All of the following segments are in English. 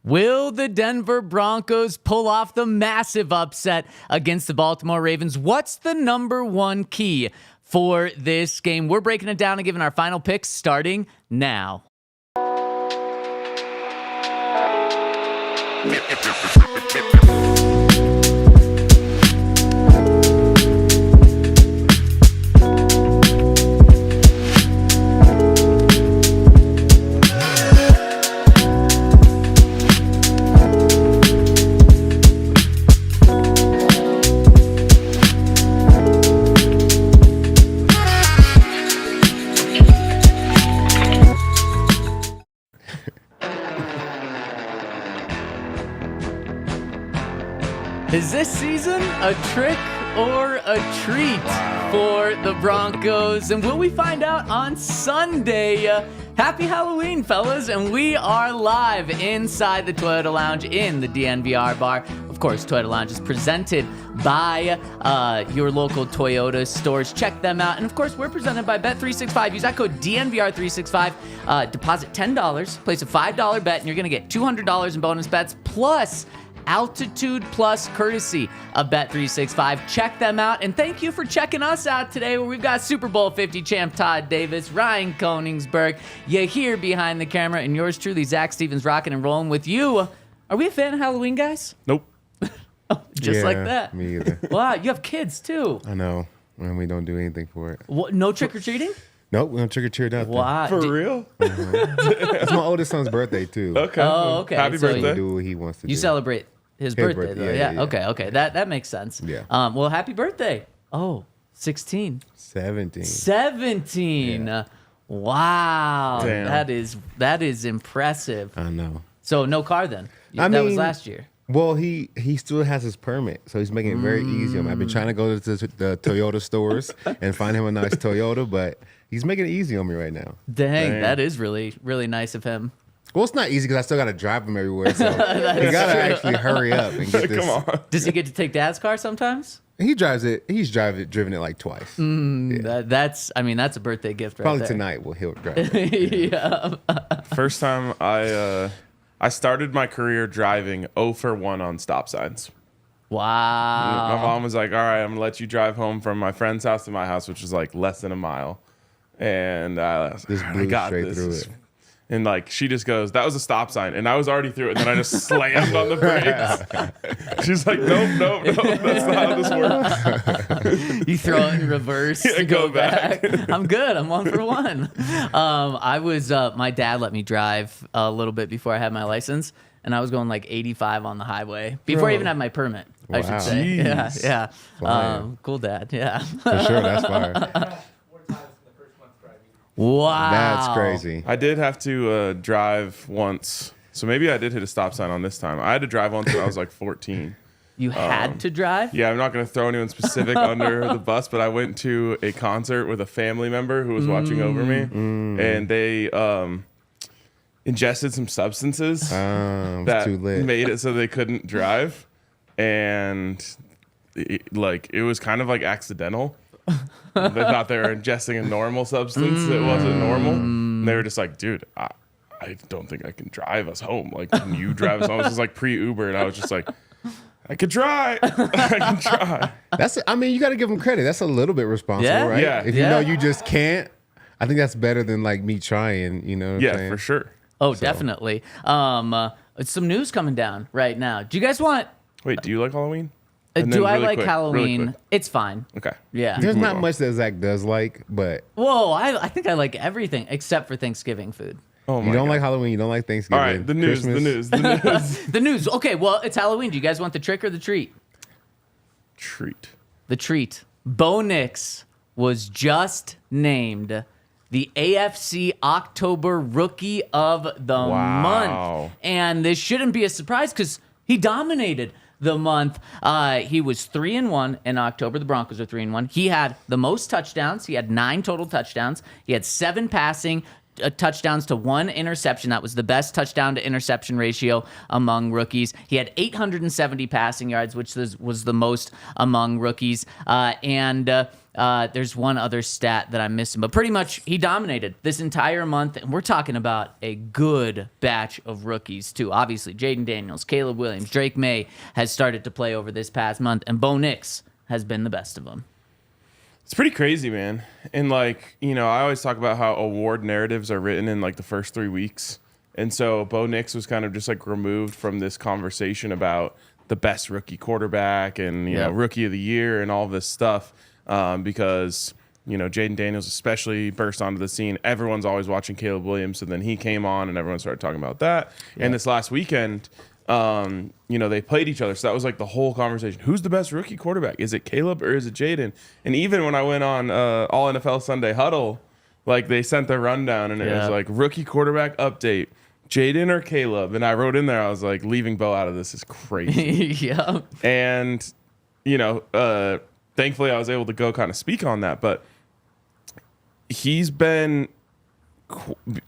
Will the Denver Broncos pull off the massive upset against the Baltimore Ravens? What's the number one key for this game? We're breaking it down and giving our final picks starting now. Is this season a trick or a treat for the Broncos? And will we find out on Sunday? Happy Halloween, fellas. And we are live inside the Toyota Lounge in the DNVR Bar. Of course, Toyota Lounge is presented by your local Toyota stores. Check them out. And of course, we're presented by Bet365. Use that code DNVR365. Deposit $10, place a $5 bet, and you're going to get $200 in bonus bets, plus Altitude Plus courtesy of Bet365. Check them out, and thank you for checking us out today, where we've got Super Bowl 50 champ Todd Davis, Ryan Koenigsberg, you here behind the camera, and yours truly, Zach Stevens, rocking and rolling with you. Are we a fan of Halloween, guys? Nope. Just like that. Me either. Wow, you have kids too. I know, and we don't do anything for it. What, no trick-or-treating? Nope, we don't trick-or-treat nothing. Wow. For real? It's my oldest son's birthday, too. Okay. Oh, okay. Happy So He birthday. do what he wants to do. You celebrate his birthday, though. yeah, yeah. Okay. That makes sense. Yeah. Well, happy birthday. Oh, 16. 17. 17. Yeah. Wow. Damn. That is impressive. I know. So no car then. I That was mean, last year. Well, he still has his permit, so he's making it very easy on me. I've been trying to go to the Toyota stores and find him a nice Toyota, but he's making it easy on me right now. Dang, that is really, really nice of him. Well, it's not easy because I still got to drive him everywhere, so you got to actually hurry up and get this. Come on. Does he get to take dad's car sometimes? He drives it. He's driven it like twice. That's a birthday gift right Probably there. tonight he'll drive it. Yeah. First time I started my career driving 0 for 1 on stop signs. Wow. My mom was like, all right, I'm going to let you drive home from my friend's house to my house, which is like less than a mile. And I was like, Just blew I got straight this. through it. And like, she just goes, that was a stop sign. And I was already through it. And then I just slammed on the brakes. She's like, nope, that's not how this works. You throw it in reverse Yeah, to go go back. back. I'm good. I'm 1 for 1. My dad let me drive a little bit before I had my license, and I was going like 85 on the highway before I even had my permit, I should Wow. say. Jeez. Yeah. Flying. Cool dad. Yeah. For sure, that's fire. Wow. That's crazy. I did have to drive once. So maybe I did hit a stop sign on this time. I had to drive once when I was like 14. You had to drive? Yeah, I'm not going to throw anyone specific under the bus, but I went to a concert with a family member who was watching over me, and they ingested some substances that too lit. made it so they couldn't drive, and it was kind of like accidental. They thought they were ingesting a normal substance that wasn't normal, and they were just like, "Dude, I don't think I can drive us home. Like, can you drive us home?" This was like pre-Uber, and I was just like, I could try. I can try. You got to give him credit. That's a little bit responsible, right? Yeah. If you know you just can't, I think that's better than like me trying, you know what I'm saying? For sure. Oh, definitely. Some news coming down right now. Do you guys want... Wait, do you like Halloween? do I really like quick, Halloween? really quick. It's fine. Okay. Yeah. There's Move not on. much that Zach does like, but Whoa, I think I like everything except for Thanksgiving food. Oh my you don't God. like Halloween, you don't like Thanksgiving. All right, the news. Christmas. The news. Okay, well, it's Halloween. Do you guys want the trick or the treat? Treat. The treat. Bo Nix was just named the AFC October Rookie of the Month. And this shouldn't be a surprise because he dominated the month. He was 3-1 in October. The Broncos are 3-1. He had the most touchdowns. He had 9 total touchdowns. He had 7 passing, touchdowns to 1 interception. That was the best touchdown to interception ratio among rookies. He had 870 passing yards, which was the most among rookies. There's one other stat that I'm missing, but pretty much he dominated this entire month, and we're talking about a good batch of rookies too. Obviously, Jaden Daniels, Caleb Williams, Drake May has started to play over this past month, and Bo Nix has been the best of them. It's pretty crazy, man. And I always talk about how award narratives are written in the first 3 weeks. And so Bo Nix was kind of just removed from this conversation about the best rookie quarterback and, rookie of the year and all this stuff. Because, Jaden Daniels especially burst onto the scene. Everyone's always watching Caleb Williams. And then he came on and everyone started talking about that. Yeah. And this last weekend, they played each other. So that was the whole conversation. Who's the best rookie quarterback? Is it Caleb or is it Jaden? And even when I went on All NFL Sunday Huddle, they sent their rundown and it was rookie quarterback update, Jaden or Caleb. And I wrote in there, I was leaving Bo out of this is crazy. Yeah. And, thankfully I was able to go kind of speak on that. But he's been...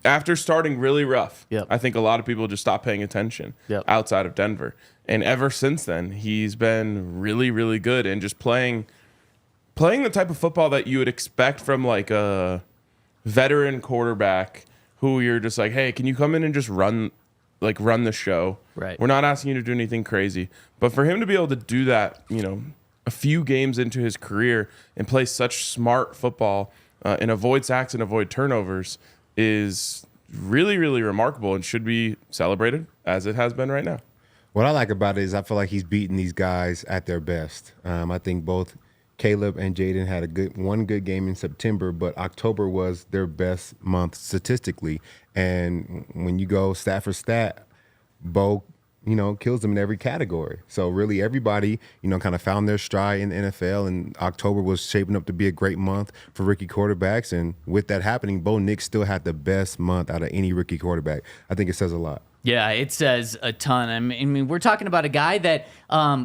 After starting really rough, I think a lot of people just stopped paying attention outside of Denver. And ever since then, he's been really, really good and just playing the type of football that you would expect from a veteran quarterback who you're just hey, can you come in and just run the show? Right. We're not asking you to do anything crazy. But for him to be able to do that, a few games into his career and play such smart football and avoid sacks and avoid turnovers is really, really remarkable and should be celebrated as it has been right now. What I like about it is I feel like he's beating these guys at their best. I think both Caleb and Jaden had one good game in September, but October was their best month statistically. And when you go stat for stat, Bo kills them in every category. So really everybody, kind of found their stride in the NFL, and October was shaping up to be a great month for rookie quarterbacks. And with that happening, Bo Nix still had the best month out of any rookie quarterback. I think it says a lot. Yeah, it says a ton. I mean, we're talking about a guy that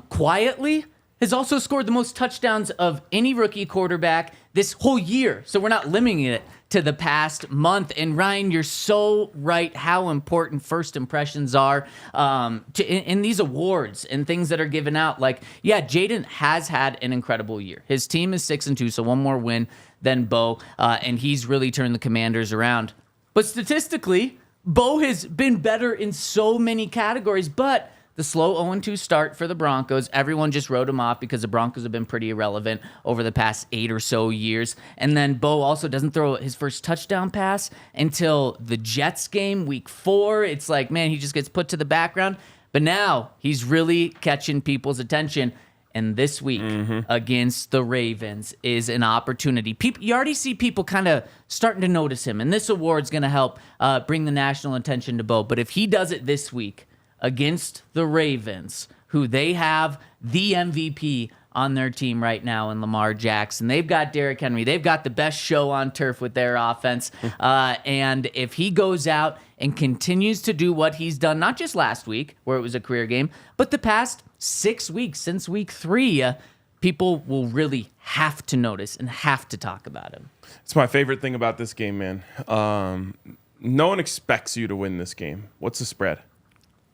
quietly has also scored the most touchdowns of any rookie quarterback this whole year. So we're not limiting it to the past month. And Ryan, you're so right how important first impressions are in these awards and things that are given out. Jaden has had an incredible year. His team is 6-2, so one more win than Bo, and he's really turned the Commanders around. But statistically, Bo has been better in so many categories, but the slow 0-2 start for the Broncos, everyone just wrote him off because the Broncos have been pretty irrelevant over the past 8 or so years. And then Bo also doesn't throw his first touchdown pass until the Jets game, week 4. It's man, he just gets put to the background. But now he's really catching people's attention. And this week against the Ravens is an opportunity. You already see people kind of starting to notice him. And this award's going to help bring the national attention to Bo. But if he does it this week against the Ravens, who they have the MVP on their team right now in Lamar Jackson. They've got Derrick Henry. They've got the best show on turf with their offense. And if he goes out and continues to do what he's done, not just last week, where it was a career game, but the past 6 weeks since week 3, people will really have to notice and have to talk about him. It's my favorite thing about this game, man. No one expects you to win this game. What's the spread?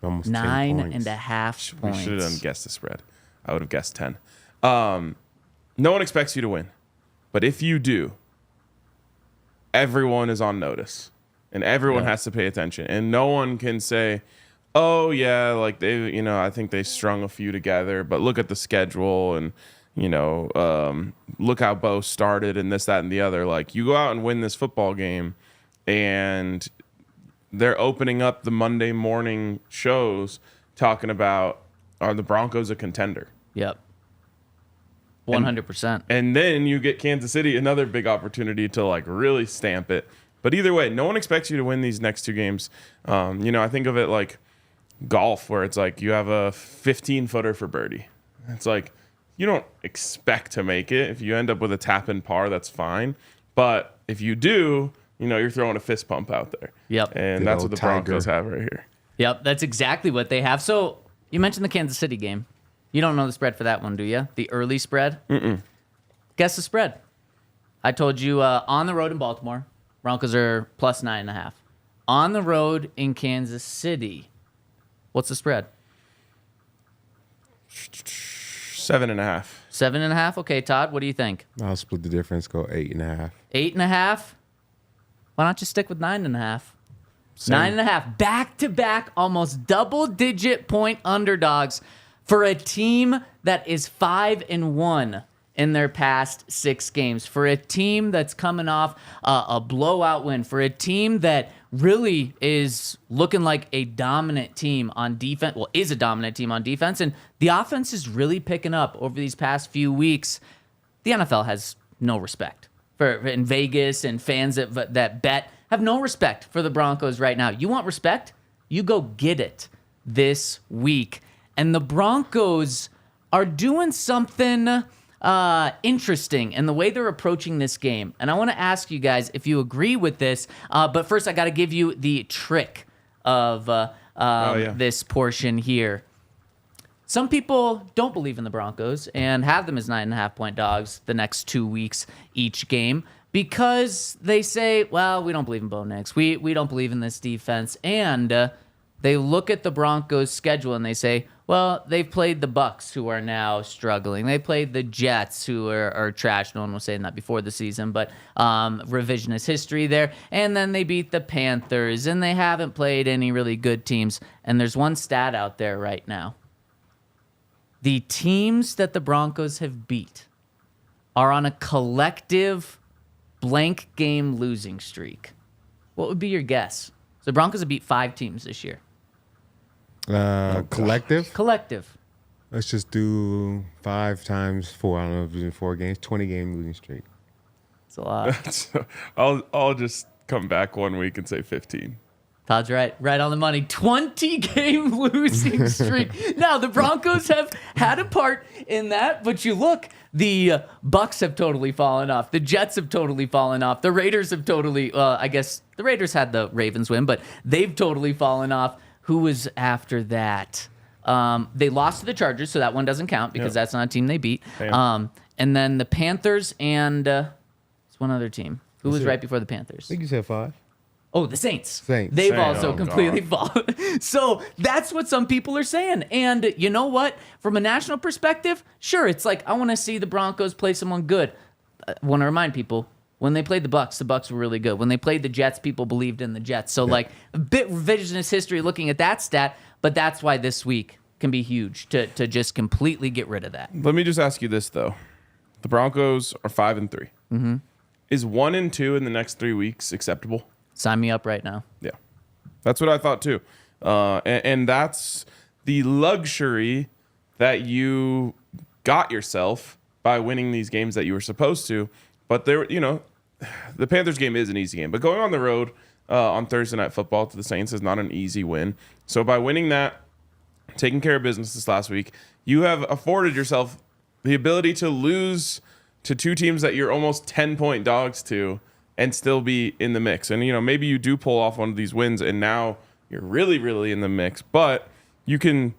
Almost 9.5 points. We should have guessed the spread. I would have guessed 10. No one expects you to win. But if you do, everyone is on notice. And everyone has to pay attention. And no one can say, oh, yeah, I think they strung a few together. But look at the schedule and, look how Bo started and this, that, and the other. You go out and win this football game and they're opening up the Monday morning shows talking about, are the Broncos a contender? Yep. 100%. And then you get Kansas City, another big opportunity to really stamp it. But either way, no one expects you to win these next 2 games. I think of it like golf, where it's you have a 15-footer for birdie. It's you don't expect to make it. If you end up with a tap-in par, that's fine. But if you do, you're throwing a fist pump out there. Yep. And that's what the Broncos have right here. Yep, that's exactly what they have. So you mentioned the Kansas City game. You don't know the spread for that one, do you? The early spread? Mm-mm. Guess the spread. I told you on the road in Baltimore, Broncos are plus 9.5. On the road in Kansas City, what's the spread? 7.5. 7.5. Okay, Todd, what do you think? I'll split the difference. Go 8.5. 8.5. Why don't you stick with 9.5? Same. 9.5. Back-to-back, almost double-digit point underdogs for a team that is 5-1 in their past 6 games. For a team that's coming off a blowout win. For a team that really is looking like a dominant team on defense. Well, is a dominant team on defense. And the offense is really picking up over these past few weeks. The NFL has no respect in Vegas, and fans that bet have no respect for the Broncos right now. You want respect? You go get it this week. And the Broncos are doing something interesting in the way they're approaching this game. And I want to ask you guys if you agree with this. But first, I got to give you the trick of this portion here. Some people don't believe in the Broncos and have them as 9.5-point dogs the next 2 weeks each game because they say, well, we don't believe in Bo Nix. We don't believe in this defense. And they look at the Broncos' schedule and they say, well, they've played the Bucs, who are now struggling. They played the Jets, who are trash. No one was saying that before the season, but revisionist history there. And then they beat the Panthers, and they haven't played any really good teams. And there's one stat out there right now. The teams that the Broncos have beat are on a collective blank game losing streak. What would be your guess? So the Broncos have beat 5 teams this year. Collective? Collective. Let's just do 5 times 4. I don't know if it's in 4 games. 20-game losing streak. It's a lot. So I'll just come back 1 week and say 15. Todd's right on the money. 20-game losing streak. Now, the Broncos have had a part in that, but you look, the Bucs have totally fallen off. The Jets have totally fallen off. The Raiders have totally, I guess the Raiders had the Ravens win, but they've totally fallen off. Who was after that? They lost to the Chargers, so that one doesn't count because that's not a team they beat. And then the Panthers and it's one other team. Who was right before the Panthers? I think you said 5. Oh, the Saints. Saints. They've Saints. also completely fallen. So that's what some people are saying. And you know what? From a national perspective, sure, it's like I want to see the Broncos play someone good. I want to remind people, when they played the Bucs were really good. When they played the Jets, people believed in the Jets. So like a bit revisionist history looking at that stat, but that's why this week can be huge to just completely get rid of that. Let me just ask you this, though. The Broncos are 5-3. Mm-hmm. Is 1-2 in the next 3 weeks acceptable? Sign me up right now. Yeah. That's what I thought, too. And that's the luxury that you got yourself by winning these games that you were supposed to. But there, the Panthers game is an easy game. But going on the road on Thursday Night Football to the Saints is not an easy win. So by winning that, taking care of business this last week, you have afforded yourself the ability to lose to 2 teams that you're almost 10-point dogs to and still be in the mix. And, maybe you do pull off one of these wins and now you're really, really in the mix. But you can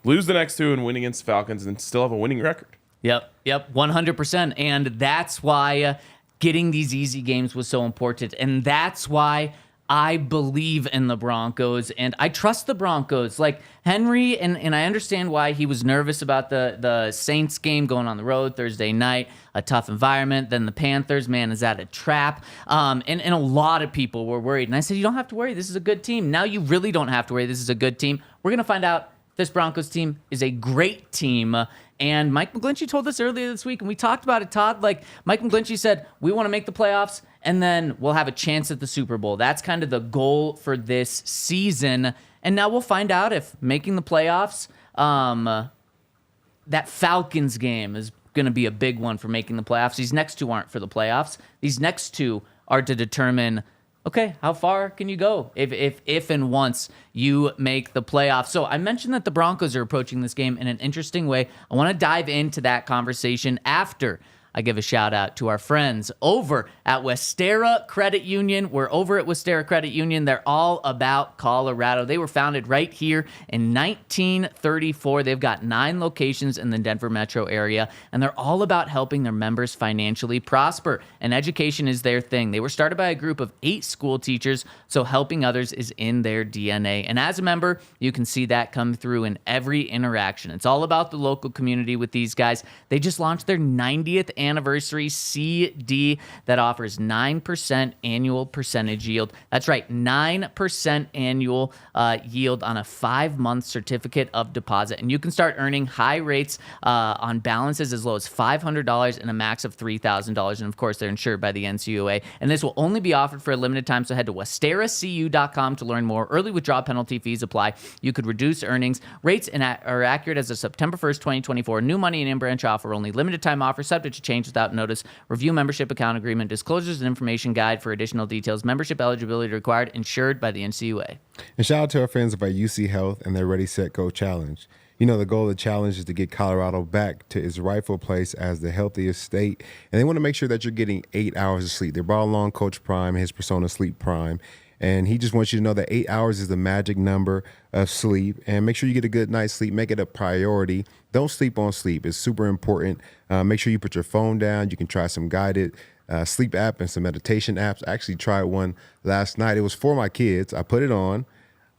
lose the next 2 and win against the Falcons and still have a winning record. Yep, 100%. And that's why getting these easy games was so important. And that's why I believe in the Broncos, and I trust the Broncos. Like Henry, and I understand why he was nervous about the Saints game going on the road Thursday night, a tough environment. Then the Panthers, man, is that a trap? And a lot of people were worried. And I said, you don't have to worry. This is a good team. Now you really don't have to worry. This is a good team. We're going to find out this Broncos team is a great team. And Mike McGlinchey told us earlier this week, and we talked about it, Todd. Like Mike McGlinchey said, we want to make the playoffs, and then we'll have a chance at the Super Bowl. That's kind of the goal for this season. And now we'll find out if making the playoffs, that Falcons game is going to be a big one for making the playoffs. These next 2 aren't for the playoffs. These next 2 are to determine, okay, how far can you go if and once you make the playoffs? So I mentioned that the Broncos are approaching this game in an interesting way. I want to dive into that conversation after I give a shout out to our friends over at Westera Credit Union. We're over at Westera Credit Union. They're all about Colorado. They were founded right here in 1934. They've got 9 locations in the Denver metro area, and they're all about helping their members financially prosper. And education is their thing. They were started by a group of 8 school teachers, so helping others is in their DNA. And as a member, you can see that come through in every interaction. It's all about the local community with these guys. They just launched their 90th anniversary CD that offers 9% annual percentage yield. That's right, 9% annual yield on a 5-month certificate of deposit. And you can start earning high rates on balances as low as $500 and a max of $3,000. And of course, they're insured by the NCUA. And this will only be offered for a limited time, so head to westeracu.com to learn more. Early withdrawal penalty fees apply. You could reduce earnings. Rates are accurate as of September 1st, 2024. New money and in-branch offer only. Limited time offer subject to change without notice. Review membership account agreement, disclosures and information guide for additional details. Membership eligibility required. Insured by the NCUA. And shout out to our friends about UC Health and their Ready, Set, Go challenge. You know, the goal of the challenge is to get Colorado back to its rightful place as the healthiest state. And they want to make sure that you're getting 8 hours of sleep. They brought along Coach Prime and his persona Sleep Prime. And he just wants you to know that 8 hours is the magic number of sleep. And make sure you get a good night's sleep. Make it a priority. Don't sleep on sleep. It's super important. Make sure you put your phone down. You can try some guided sleep app and some meditation apps. I actually tried one last night. It was for my kids. I put it on.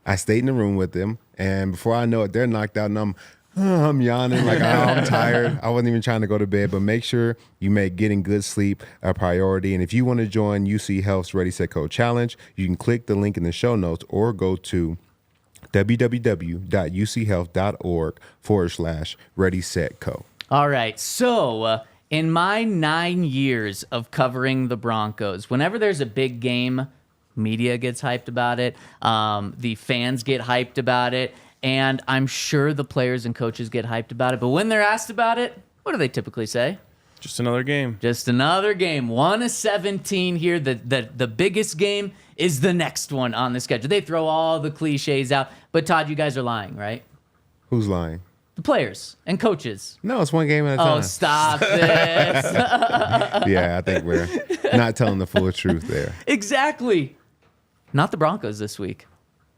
I stayed in the room with them. And before I know it, they're knocked out. And I'm yawning like, oh, I'm tired. I wasn't even trying to go to bed. But make sure you make getting good sleep a priority. And if you want to join UC Health's Ready, Set, Go challenge, you can click the link in the show notes or go to www.uchealth.org/Ready, Set, Go. All right. So in my 9 years of covering the Broncos, whenever there's a big game, media gets hyped about it. The fans get hyped about it. And I'm sure the players and coaches get hyped about it. But when they're asked about it, what do they typically say? Just another game. Just another game. 1-17 here. The biggest game is the next one on the schedule. They throw all the cliches out. But Todd, you guys are lying, right? Who's lying? The players and coaches. No, it's one game at a time. Oh, stop this. Yeah, I think we're not telling the full truth there. Exactly. Not the Broncos this week.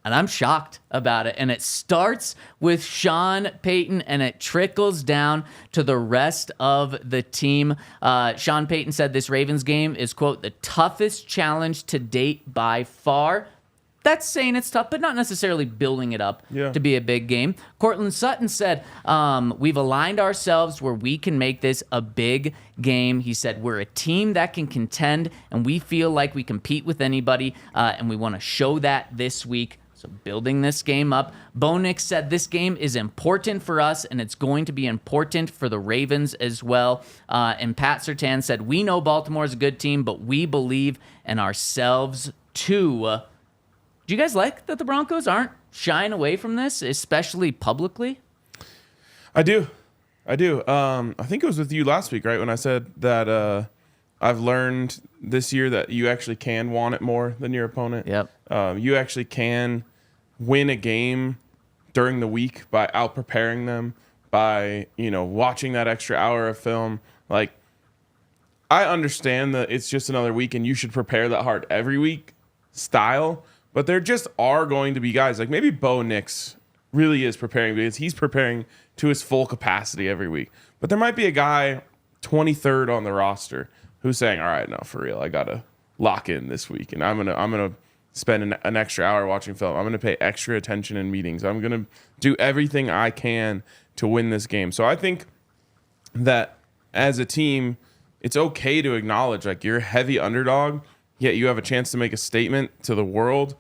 And I'm shocked about it. And it starts with Sean Payton, and it trickles down to the rest of the team. Sean Payton said this Ravens game is, quote, the toughest challenge to date by far. That's saying it's tough, but not necessarily building it up to be a big game. Cortland Sutton said, we've aligned ourselves where we can make this a big game. He said, we're a team that can contend, and we feel like we compete with anybody, and we want to show that this week. So building this game up. Bo Nix said this game is important for us, and it's going to be important for the Ravens as well. And Pat Surtain said, we know Baltimore is a good team, but we believe in ourselves too. Do you guys like that the Broncos aren't shying away from this, especially publicly? I do. I think it was with you last week, right, when I said that I've learned this year that you actually can want it more than your opponent. Yep. You actually can win a game during the week by out-preparing them, by, watching that extra hour of film. Like, I understand that it's just another week and you should prepare that hard every week style, but there just are going to be guys, like maybe Bo Nix really is preparing because he's preparing to his full capacity every week. But there might be a guy 23rd on the roster who's saying, all right, no, for real, I got to lock in this week, and I'm gonna spend an extra hour watching film. I'm going to pay extra attention in meetings. I'm going to do everything I can to win this game. So I think that as a team, it's okay to acknowledge, like, you're a heavy underdog, yet you have a chance to make a statement to the world.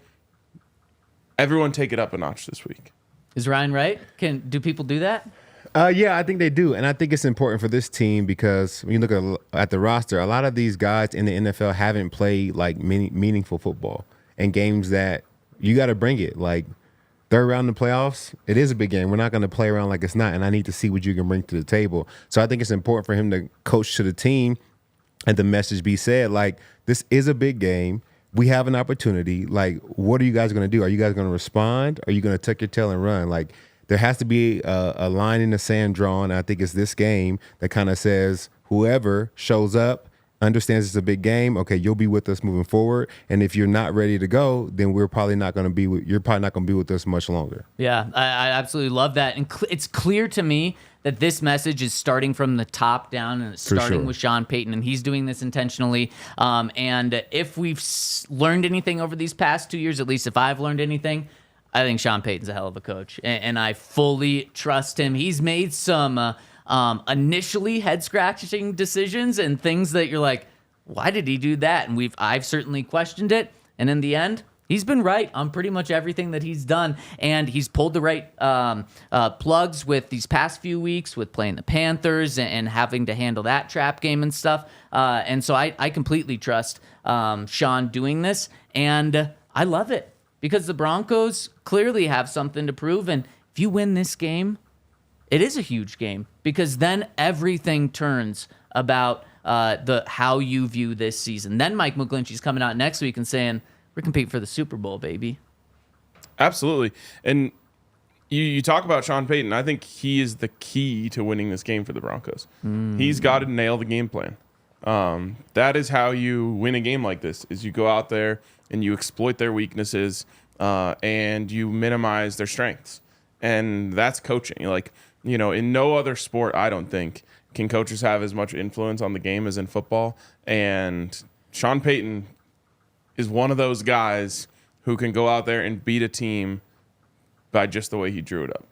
Everyone take it up a notch this week. Is Ryan right? Do people do that? Yeah, I think they do. And I think it's important for this team because when you look at the roster, a lot of these guys in the NFL haven't played like meaningful football and games that you got to bring it. Like third round in the playoffs, it is a big game. We're not going to play around like it's not. And I need to see what you can bring to the table. So I think it's important for him to coach to the team and the message be said, like, this is a big game. We have an opportunity. Like, what are you guys going to do? Are you guys going to respond? Are you going to tuck your tail and run? Like, there has to be a line in the sand drawn. I think it's this game that kind of says whoever shows up, understands it's a big game, okay, you'll be with us moving forward. And if you're not ready to go, then you're probably not going to be with us much longer. Yeah, I absolutely love that. And it's clear to me that this message is starting from the top down, and it's starting with Sean Payton, and he's doing this intentionally. And if we've learned anything over these past 2 years, at least if I've learned anything, I think Sean Payton's a hell of a coach, and I fully trust him. He's made some initially head-scratching decisions and things that you're like, why did he do that? And I've certainly questioned it, and in the end, he's been right on pretty much everything that he's done, and he's pulled the right plugs with these past few weeks with playing the Panthers and having to handle that trap game and stuff. And so I completely trust Sean doing this, and I love it because the Broncos clearly have something to prove, and if you win this game, it is a huge game because then everything turns about how you view this season. Then Mike McGlinchey's coming out next week and saying, we're competing for the Super Bowl, baby. Absolutely. And you talk about Sean Payton. I think he is the key to winning this game for the Broncos. He's got to nail the game plan. That is how you win a game like this, is you go out there and you exploit their weaknesses and you minimize their strengths. And that's coaching. Like, in no other sport, I don't think, can coaches have as much influence on the game as in football. And Sean Payton is one of those guys who can go out there and beat a team by just the way he drew it up.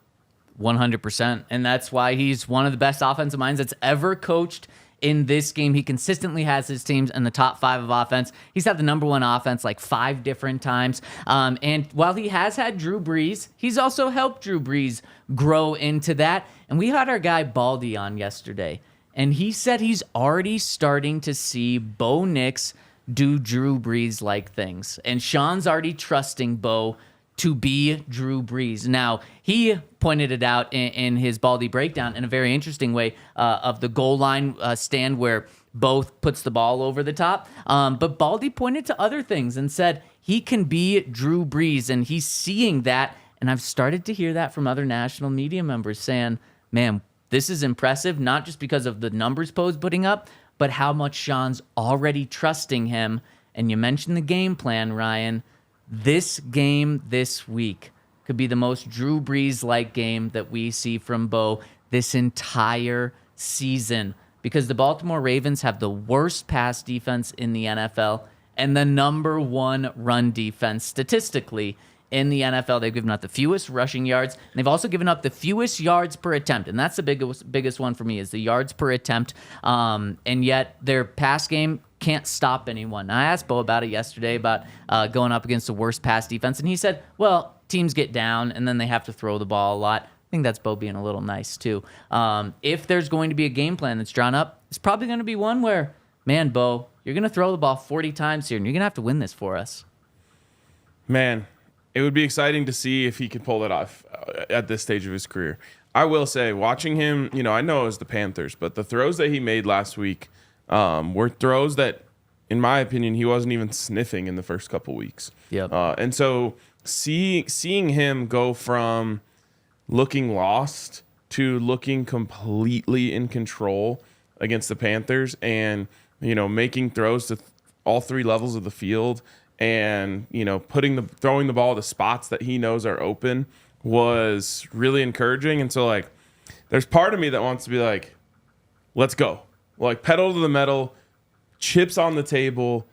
100%. And that's why he's one of the best offensive minds that's ever coached in this game. He consistently has his teams in the top 5 of offense. He's had the number 1 offense like 5 different times. And while he has had Drew Brees, he's also helped Drew Brees grow into that. And we had our guy Baldy on yesterday, and he said he's already starting to see Bo Nix do Drew Brees-like things. And Sean's already trusting Bo to be Drew Brees. Now, he pointed it out in his Baldy breakdown in a very interesting way of the goal line stand where Bo puts the ball over the top. But Baldy pointed to other things and said he can be Drew Brees, and he's seeing that. And I've started to hear that from other national media members saying, man, this is impressive, not just because of the numbers Bo's putting up, but how much Sean's already trusting him. And you mentioned the game plan, Ryan. This game this week could be the most Drew Brees-like game that we see from Bo this entire season, because the Baltimore Ravens have the worst pass defense in the NFL and the number 1 run defense statistically in the NFL. They've given up the fewest rushing yards, and they've also given up the fewest yards per attempt, and that's the biggest one for me is the yards per attempt, and yet their pass game can't stop anyone. I asked Bo about it yesterday, about going up against the worst pass defense, and he said, well, teams get down, and then they have to throw the ball a lot. I think that's Bo being a little nice, too. If there's going to be a game plan that's drawn up, it's probably going to be one where, man, Bo, you're going to throw the ball 40 times here, and you're going to have to win this for us. Man, it would be exciting to see if he could pull that off at this stage of his career. I will say, watching him, I know it was the Panthers, but the throws that he made last week were throws that, in my opinion, he wasn't even sniffing in the first couple weeks. Yep. And so seeing him go from looking lost to looking completely in control against the Panthers and, making throws to all 3 levels of the field and, throwing the ball to spots that he knows are open was really encouraging. And so, like, there's part of me that wants to be like, let's go. Like, pedal to the metal, chips on the table.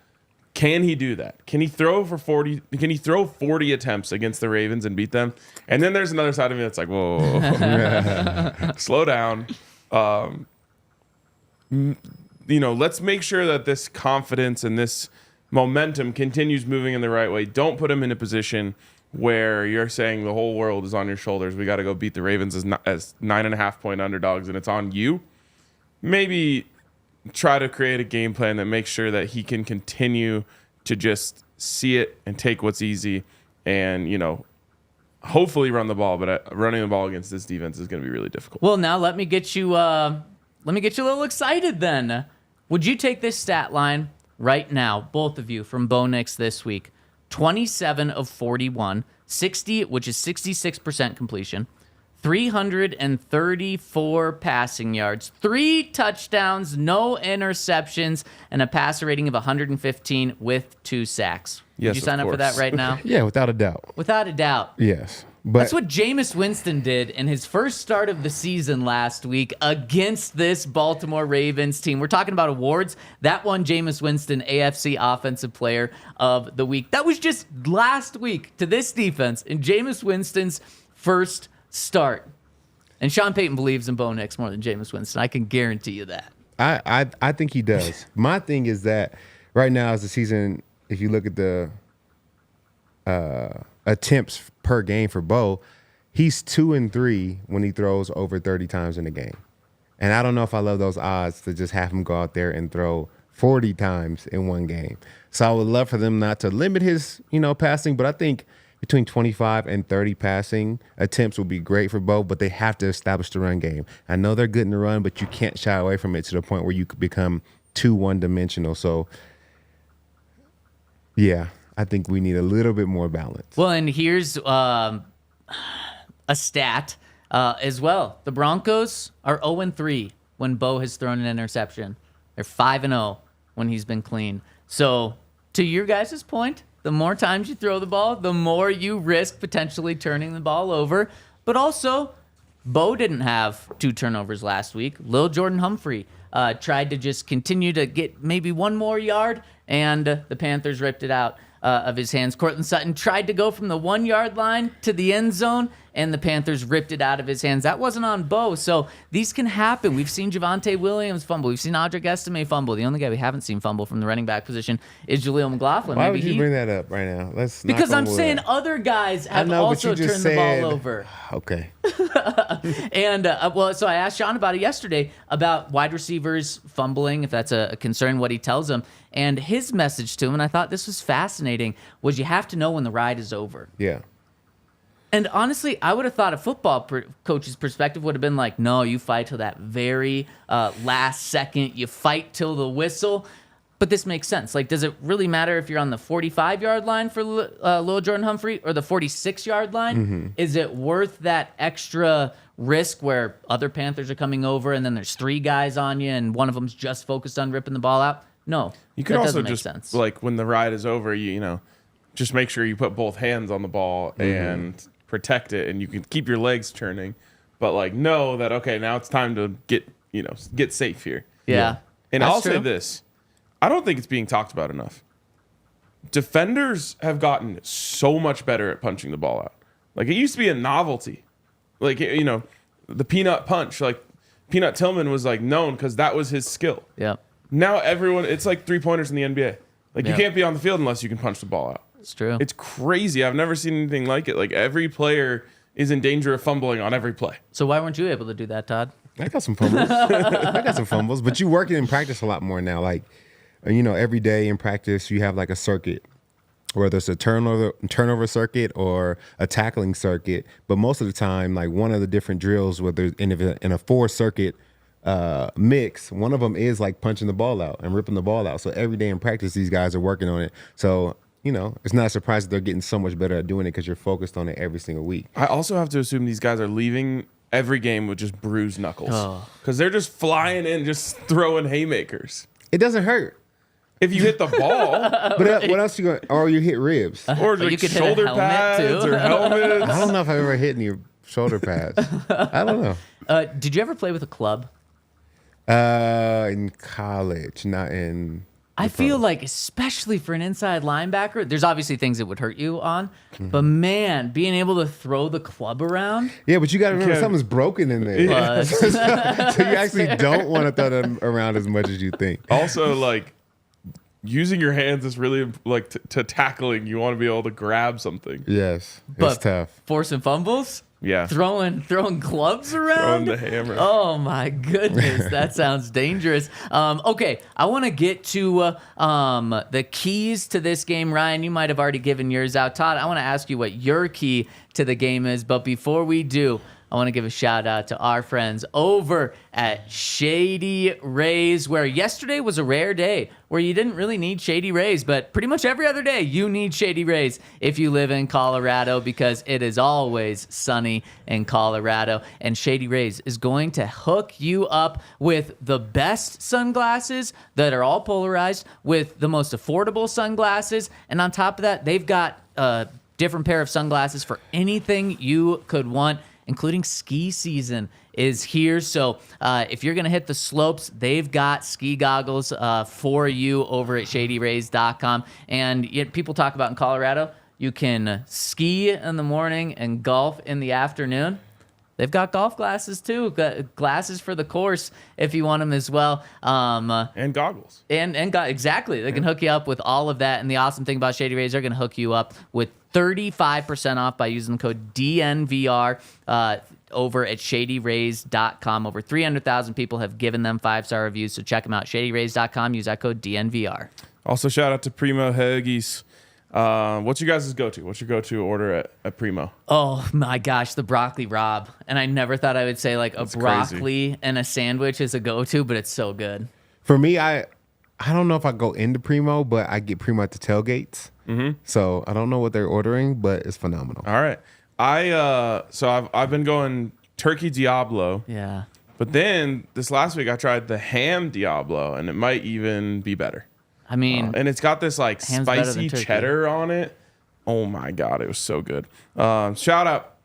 Can he do that? Can he throw for 40? Can he throw 40 attempts against the Ravens and beat them? And then there's another side of me that's like, whoa, slow down. Let's make sure that this confidence and this momentum continues moving in the right way. Don't put him in a position where you're saying the whole world is on your shoulders. We got to go beat the Ravens as 9.5-point underdogs, and it's on you. Maybe try to create a game plan that makes sure that he can continue to just see it and take what's easy and, hopefully run the ball. But running the ball against this defense is going to be really difficult. Well, now let me get you a little excited then. Would you take this stat line right now, both of you, from Bo Nix this week? 27 of 41, 60, which is 66% completion, 334 passing yards, 3 touchdowns, no interceptions, and a passer rating of 115 with 2 sacks. Yes, Would you sign of up for course. that right now? Yeah, without a doubt. Without a doubt. Yes. But That's what Jameis Winston did in his first start of the season last week against this Baltimore Ravens team. We're talking about awards. That won Jameis Winston AFC Offensive Player of the Week. That was just last week to this defense in Jameis Winston's first start. And Sean Payton believes in Bo Nix more than Jameis Winston. I can guarantee you that. I think he does. My thing is that right now as the season, if you look at the attempts per game for Bo, he's 2-3 when he throws over 30 times in a game. And I don't know if I love those odds to just have him go out there and throw 40 times in one game. So I would love for them not to limit his, passing, but I think between 25 and 30 passing attempts would be great for Bo, but they have to establish the run game. I know they're good in the run, but you can't shy away from it to the point where you could become too one-dimensional. So, yeah, I think we need a little bit more balance. Well, and here's a stat as well. The Broncos are 0-3 when Bo has thrown an interception. They're 5-0 when he's been clean. So, to your guys' point, the more times you throw the ball, the more you risk potentially turning the ball over. But also, Bo didn't have 2 turnovers last week. Lil Jordan Humphrey tried to just continue to get maybe 1 more yard, and the Panthers ripped it out of his hands. Courtland Sutton tried to go from the 1-yard line to the end zone, and the Panthers ripped it out of his hands. That wasn't on Bo, so these can happen. We've seen Javonte Williams fumble. We've seen Audric Estime fumble. The only guy we haven't seen fumble from the running back position is Jaleel McLaughlin. Why would you bring that up right now? Because I'm saying other guys have also turned the ball over. Okay. And, so I asked Sean about it yesterday, about wide receivers fumbling, if that's a concern, what he tells them. And his message to him, and I thought this was fascinating, was you have to know when the ride is over. Yeah. And honestly, I would have thought a football coach's perspective would have been like, no, you fight till that very last second. You fight till the whistle. But this makes sense. Like, does it really matter if you're on the 45-yard line for Lil Jordan Humphrey or the 46-yard line? Mm-hmm. Is it worth that extra risk where other Panthers are coming over and then there's 3 guys on you and one of them's just focused on ripping the ball out? No, you could also make just sense. Like when the ride is over, you just make sure you put both hands on the ball and protect it, and you can keep your legs turning, but like know that okay, now it's time to get safe here. Yeah. And I'll say this, I don't think it's being talked about enough. Defenders have gotten so much better at punching the ball out. Like it used to be a novelty, like the peanut punch. Like Peanut Tillman was like known because that was his skill. Yeah. Now everyone, it's like 3-pointers in the NBA. Like you can't be on the field unless you can punch the ball out. It's true. It's crazy. I've never seen anything like it. Like every player is in danger of fumbling on every play. So why weren't you able to do that, Todd? I got some fumbles. But you work it in practice a lot more now. Like, every day in practice you have like a circuit, whether it's a turnover circuit or a tackling circuit. But most of the time, like one of the different drills, whether in a 4-circuit mix, one of them is like punching the ball out and ripping the ball out. So every day in practice, these guys are working on it. So, it's not a surprise that they're getting so much better at doing it because you're focused on it every single week. I also have to assume these guys are leaving every game with just bruised knuckles because they're just flying in, just throwing haymakers. It doesn't hurt. If you hit the ball. But what else you going? Or you hit ribs. Or like shoulder pads or helmets. I don't know if I've ever hit any shoulder pads. I don't know. Did you ever play with a club? In college, not in. I feel like, especially for an inside linebacker, there's obviously things that would hurt you on, but man, being able to throw the club around. Yeah, but you got to remember something's broken in there. Yeah. So you actually don't want to throw them around as much as you think. Also, like, using your hands is really like to tackling. You want to be able to grab something. Yes, but it's tough. Forcing fumbles. Yeah. Throwing clubs around. Throwing the hammer. Oh my goodness, that sounds dangerous. Okay, I want to get to the keys to this game. Ryan, you might have already given yours out. Todd, I want to ask you what your key to the game is, but before we do, I want to give a shout out to our friends over at Shady Rays, where yesterday was a rare day where you didn't really need Shady Rays, but pretty much every other day you need Shady Rays if you live in Colorado, because it is always sunny in Colorado. And Shady Rays is going to hook you up with the best sunglasses that are all polarized, with the most affordable sunglasses. And on top of that, they've got a different pair of sunglasses for anything you could want, including ski season is here. So if you're going to hit the slopes, they've got ski goggles for you over at shadyrays.com. And yet people talk about in Colorado, you can ski in the morning and golf in the afternoon. They've got golf glasses too, glasses for the course if you want them as well. And goggles. Exactly. They can hook you up with all of that. And the awesome thing about Shady Rays, they're going to hook you up with 35% off by using the code DNVR over at shadyrays.com. Over 300,000 people have given them 5-star reviews, so check them out. shadyrays.com. Use that code DNVR. Also, shout out to Primo Hoagies. What's your guys' go-to? What's your go-to order at Primo? Oh my gosh, the broccoli Rob. And I never thought I would say like a broccoli and a sandwich is a go-to, but it's so good. For me, I don't know if I go into Primo, but I get Primo at the tailgates. Mm-hmm. So I don't know what they're ordering, but it's phenomenal. All right. I've been going turkey Diablo. Yeah. But then this last week I tried the ham Diablo, and it might even be better. I mean, and it's got this like spicy turkey. cheddar on it. Oh my God, it was so good. Shout out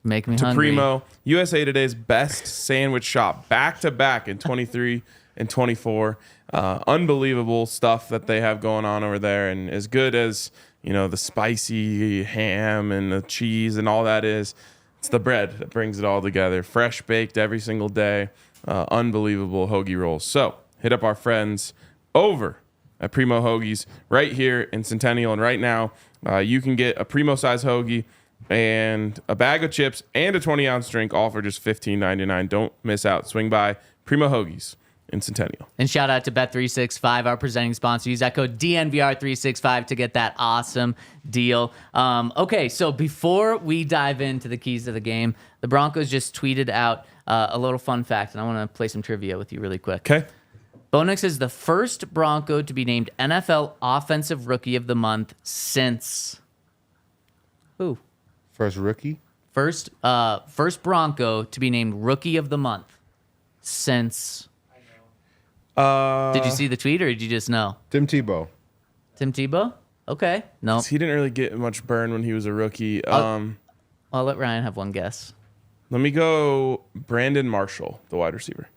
make me to hungry. Primo, USA Today's best sandwich shop, back to back in 23 and 24. Unbelievable stuff that they have going on over there, and as good as the spicy ham and the cheese and all that is, it's the bread that brings it all together. Fresh baked every single day. Unbelievable hoagie rolls. So hit up our friends over at Primo Hoagies right here in Centennial. And right now, you can get a Primo size hoagie and a bag of chips and a 20-ounce drink, all for just $15.99. Don't miss out. Swing by Primo Hoagies in Centennial. And shout out to Bet365, our presenting sponsor. Use that code DNVR365 to get that awesome deal. Okay, so before we dive into the keys to the game, the Broncos just tweeted out a little fun fact, and I want to play some trivia with you really quick. Okay. Bo Nix is the first Bronco to be named NFL Offensive Rookie of the Month since who? First rookie? First Bronco to be named Rookie of the Month since. Did you see the tweet or did you just know? Tim Tebow. Tim Tebow? Okay. No. He didn't really get much burn when he was a rookie. I'll let Ryan have one guess. Let me go Brandon Marshall, the wide receiver.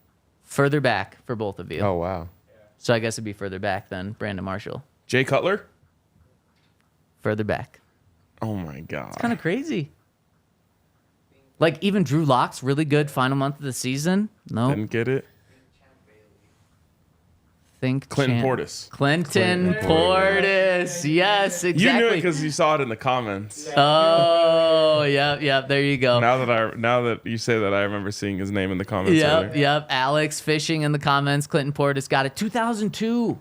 Further back for both of you. Oh, wow. So I guess it'd be further back than Brandon Marshall. Jay Cutler? Further back. Oh, my God. It's kind of crazy. Like, even Drew Lock's really good final month of the season. No. Didn't get it. Clinton Portis. Clinton Portis. Yes, exactly. You knew it because you saw it in the comments. Oh, yep. There you go. Now that you say that, I remember seeing his name in the comments. Yep. Alex fishing in the comments. Clinton Portis got it. 2002.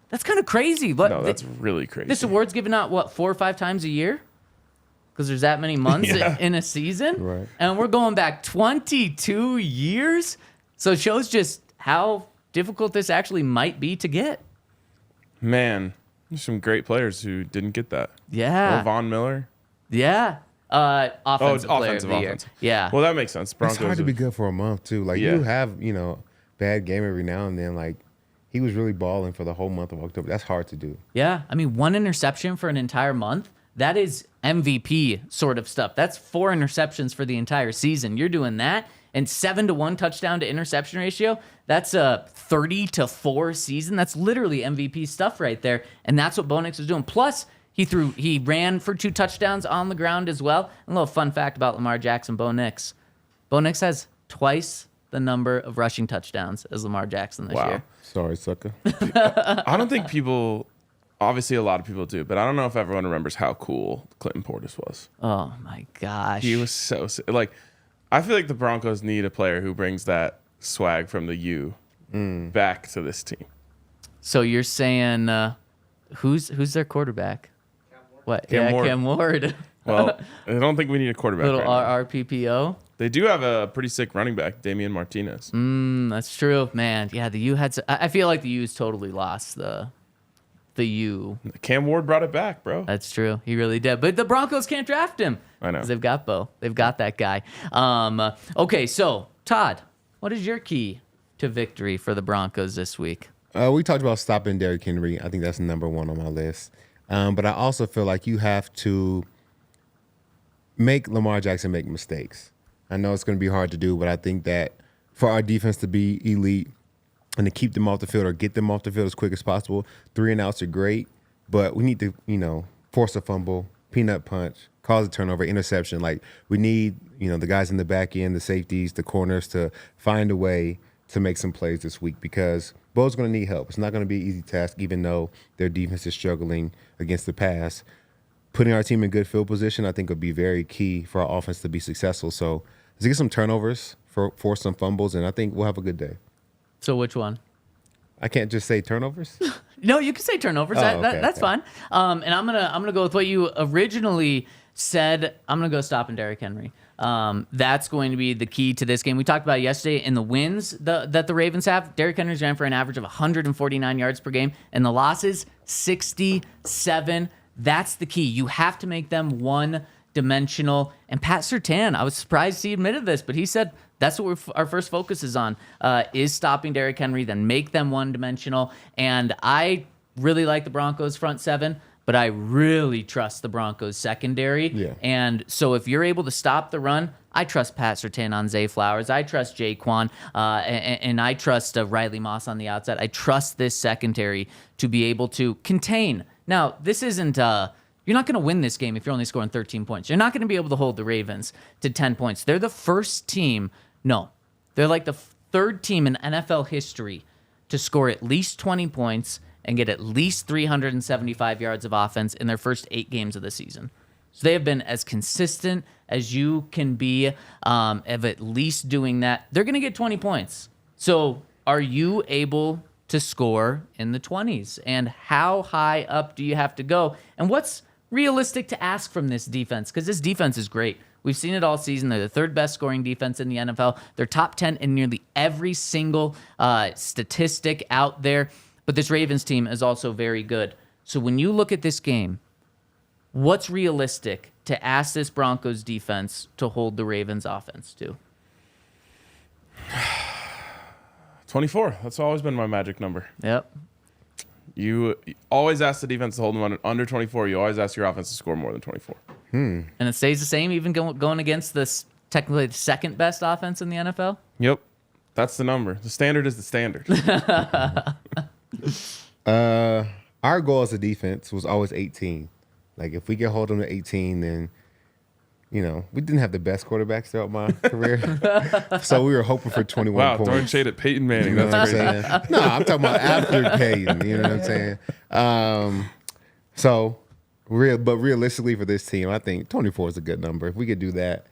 That's kind of crazy. No, that's really crazy. This award's given out, 4 or 5 times a year? Because there's that many months in a season? Right. And we're going back 22 years? So it shows just how difficult this actually might be to get. Man, there's some great players who didn't get that. Yeah. Or Von Miller. Yeah. Offensive player of the year. Yeah. Well, that makes sense. Broncos It's hard to be good for a month, too. Like, Yeah. you have, bad game every now and then. Like, he was really balling for the whole month of October. That's hard to do. Yeah. I mean, 1 interception for an entire month, that is MVP sort of stuff. That's 4 interceptions for the entire season. You're doing that. And 7-to-1 touchdown to interception ratio, that's a 30-4 season. That's literally MVP stuff right there. And that's what Bo Nix was doing. Plus, he ran for 2 touchdowns on the ground as well. And a little fun fact about Lamar Jackson, Bo Nix. Bo Nix has twice the number of rushing touchdowns as Lamar Jackson this year. Sorry, sucker. I don't think people, obviously a lot of people do, but I don't know if everyone remembers how cool Clinton Portis was. Oh, my gosh. He was so, like, I feel like the Broncos need a player who brings that swag from the U back to this team. So you're saying who's their quarterback? What? Cam Ward. Cam Ward. Well, I don't think we need a quarterback Little right now. RRPPO. They do have a pretty sick running back, Damian Martinez. That's true, man. Yeah, the U had. I feel like the U's totally lost the U. Cam Ward brought it back, bro. That's true. He really did. But the Broncos can't draft him. I know. 'Cause they've got Bo. They've got that guy. Okay, so Todd, what is your key to victory for the Broncos this week? We talked about stopping Derrick Henry. I think that's number one on my list. But I also feel like you have to make Lamar Jackson make mistakes. I know it's going to be hard to do, but I think that for our defense to be elite and to keep them off the field or get them off the field as quick as possible, 3 and outs are great, but we need to, force a fumble, peanut punch, cause a turnover, interception. Like, we need, the guys in the back end, the safeties, the corners to find a way to make some plays this week because Bo's going to need help. It's not going to be an easy task, even though their defense is struggling against the pass. Putting our team in good field position, I think, would be very key for our offense to be successful. So let's get some turnovers, force some fumbles, and I think we'll have a good day. So which one? I can't just say turnovers. No, you can say turnovers. That's fine. And I'm gonna go with what you originally said. I'm gonna go stopping Derrick Henry. That's going to be the key to this game. We talked about it yesterday in the wins that the Ravens have. Derrick Henry's ran for an average of 149 yards per game, and the losses 67. That's the key. You have to make them one-dimensional. And Pat Surtain, I was surprised he admitted this, but he said that's what our first focus is on, is stopping Derrick Henry, then make them one-dimensional. And I really like the Broncos front seven, but I really trust the Broncos secondary. Yeah. And so if you're able to stop the run, I trust Pat Surtain on Zay Flowers. I trust Jaquan, and I trust Riley Moss on the outside. I trust this secondary to be able to contain. Now, this isn't, you're not going to win this game if you're only scoring 13 points. You're not going to be able to hold the Ravens to 10 points. They're the first team, they're like the third team in NFL history to score at least 20 points and get at least 375 yards of offense in their first 8 games of the season. So they have been as consistent as you can be of at least doing that. They're going to get 20 points. So are you able to score in the 20s? And how high up do you have to go? And what's realistic to ask from this defense? Because this defense is great. We've seen it all season. They're the third best scoring defense in the NFL. They're top 10 in nearly every single statistic out there. But this Ravens team is also very good. So when you look at this game, what's realistic to ask this Broncos defense to hold the Ravens offense to? 24. That's always been my magic number. Yep. You always ask the defense to hold them under 24. You always ask your offense to score more than 24. And it stays the same even going against this technically the second best offense in the NFL? Yep. That's the number. The standard is the standard. Our goal as a defense was always 18. Like, if we could hold them to 18, then, we didn't have the best quarterbacks throughout my career. So we were hoping for 21 points. Wow, throwing shade at Peyton Manning. That's crazy. No, I'm talking about after Peyton. You know what I'm saying? But realistically for this team, I think 24 is a good number. If we could do that,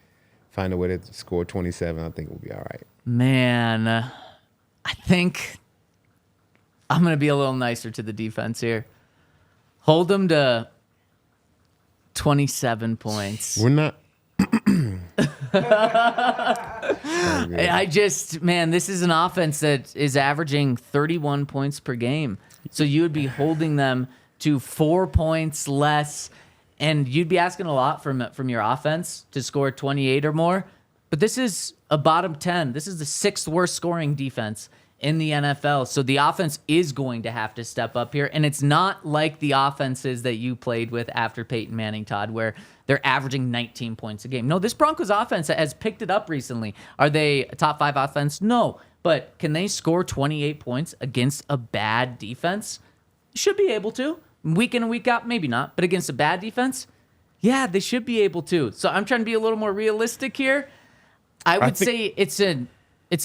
find a way to score 27, I think we'll be all right. Man, I think I'm going to be a little nicer to the defense here. Hold them to 27 points. We're not. This is an offense that is averaging 31 points per game. So you would be holding them to 4 points less, and you'd be asking a lot from your offense to score 28 or more. But this is a bottom 10. This is the 6th worst scoring defense in the NFL. So the offense is going to have to step up here. And it's not like the offenses that you played with after Peyton Manning, Todd, where they're averaging 19 points a game. No, this Broncos offense has picked it up recently. Are they a top 5 offense? No. But can they score 28 points against a bad defense? Should be able to. Week in and week out, maybe not. But against a bad defense, yeah, they should be able to. So I'm trying to be a little more realistic here. I would say it's a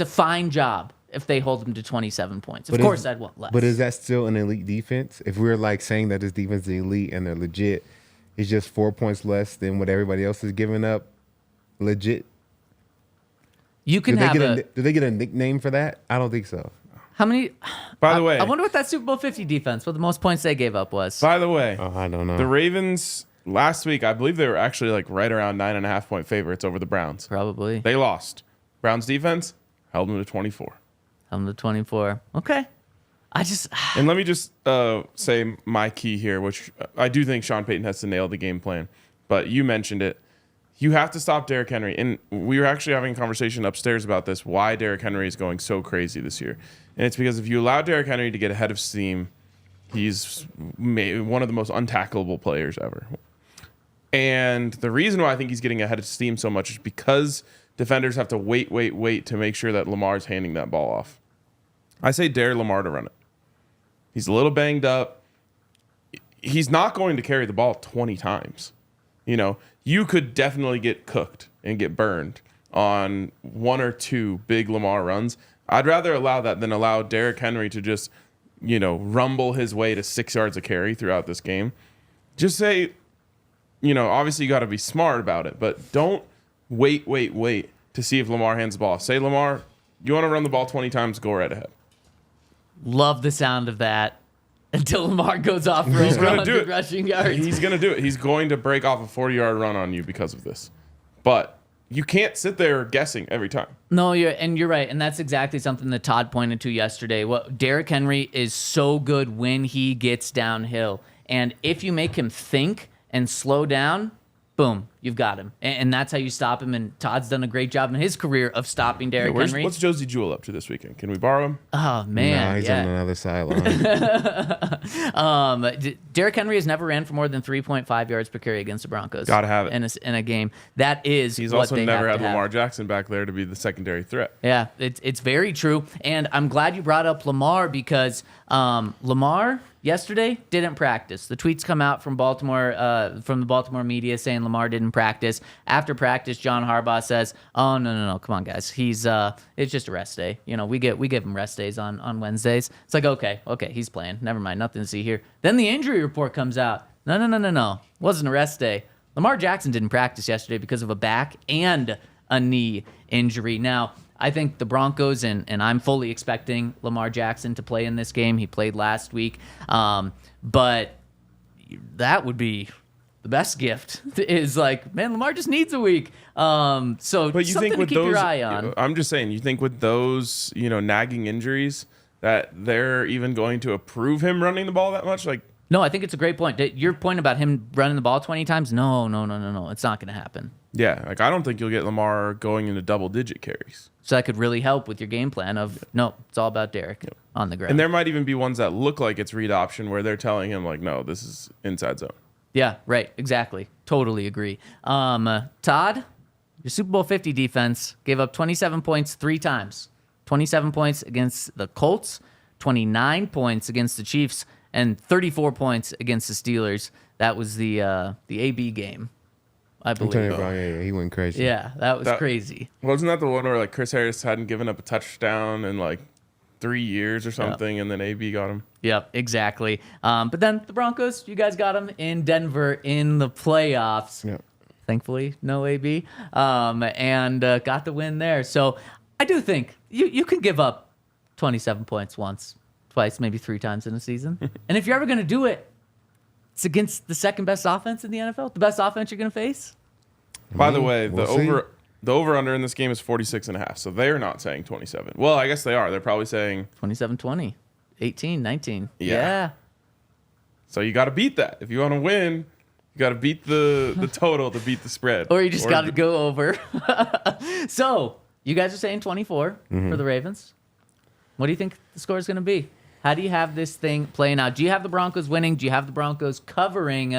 fine job if they hold them to 27 points. Of course, I'd want less. But is that still an elite defense? If we're like saying that this defense is elite and they're legit, it's just 4 points less than what everybody else is giving up. Legit. You can do they get a nickname for that? I don't think so. How many? By the way, I wonder what that Super Bowl 50 defense, what the most points they gave up was. By the way, I don't know. The Ravens last week, I believe they were actually like right around 9.5-point favorites over the Browns. Probably. They lost. Browns defense held them to 24. Held them to 24. Okay. And let me just say my key here, which I do think Sean Payton has to nail the game plan. But you mentioned it. You have to stop Derrick Henry. And we were actually having a conversation upstairs about this, why Derrick Henry is going so crazy this year. And it's because if you allow Derrick Henry to get ahead of steam, he's one of the most untackleable players ever. And the reason why I think he's getting ahead of steam so much is because defenders have to wait to make sure that Lamar's handing that ball off. I say dare Lamar to run it. He's a little banged up. He's not going to carry the ball 20 times. You know, you could definitely get cooked and get burned on 1 or 2 big Lamar runs. I'd rather allow that than allow Derrick Henry to just, rumble his way to 6 yards of carry throughout this game. Just say, obviously you got to be smart about it, but don't wait to see if Lamar hands the ball. Say, Lamar, you want to run the ball 20 times, go right ahead. Love the sound of that until Lamar goes off for over 100 rushing yards. He's going to do it. He's going to break off a 40-yard run on you because of this. But you can't sit there guessing every time. No, you're right. And that's exactly something that Todd pointed to yesterday. Derrick Henry is so good when he gets downhill. And if you make him think and slow down, boom, you've got him. And that's how you stop him. And Todd's done a great job in his career of stopping Derrick Henry. What's Josie Jewell up to this weekend? Can we borrow him? Oh, man. No, he's on another sideline. Derrick Henry has never ran for more than 3.5 yards per carry against the Broncos. Gotta have it. In a game. That is He's what also they never have had to Lamar have. Jackson back there to be the secondary threat. Yeah, it's very true. And I'm glad you brought up Lamar because Lamar yesterday didn't practice. The tweets come out from the Baltimore media saying Lamar didn't practice. After practice, John Harbaugh says, "Oh no, come on, guys. It's just a rest day. We give him rest days on Wednesdays." It's like okay, he's playing. Never mind, nothing to see here. Then the injury report comes out. No, wasn't a rest day. Lamar Jackson didn't practice yesterday because of a back and a knee injury. Now, I think the Broncos, and I'm fully expecting Lamar Jackson to play in this game. He played last week. But that would be the best gift is like, man, Lamar just needs a week. So but you something think with to keep those, your eye on. I'm just saying, you think with those, nagging injuries that they're even going to approve him running the ball that much? Like, No, I think it's a great point. Your point about him running the ball 20 times, no. It's not going to happen. yeah, like I don't think you'll get Lamar going into double-digit carries. So that could really help with your game plan of, no, it's all about Derrick on the ground. And there might even be ones that look like it's read option where they're telling him, like, no, this is inside zone. Yeah, right. Exactly. Totally agree. Todd, your Super Bowl 50 defense gave up 27 points 3 times. 27 points against the Colts, 29 points against the Chiefs, and 34 points against the Steelers. That was the AB game, I I'm believe. telling you about, yeah, he went crazy. Yeah, that was crazy. Wasn't that the one where, like, Chris Harris hadn't given up a touchdown in, like, 3 years or something, and then AB got him? Yep, exactly. But then the Broncos, you guys got them in Denver in the playoffs. Yep. Thankfully, no AB, and got the win there. So I do think you can give up 27 points once, twice, maybe 3 times in a season. And if you're ever going to do it, it's against the second best offense in the NFL, the best offense you're going to face. By the way, we'll see. the over-under in this game is 46.5, so they're not saying 27. Well, I guess they are. They're probably saying 27-20, 18, 19. Yeah. So you got to beat that. If you want to win, you got to beat the total to beat the spread. Or you just got to go over. So you guys are saying 24 for the Ravens. What do you think the score is going to be? How do you have this thing playing out? Do you have the Broncos winning? Do you have the Broncos covering?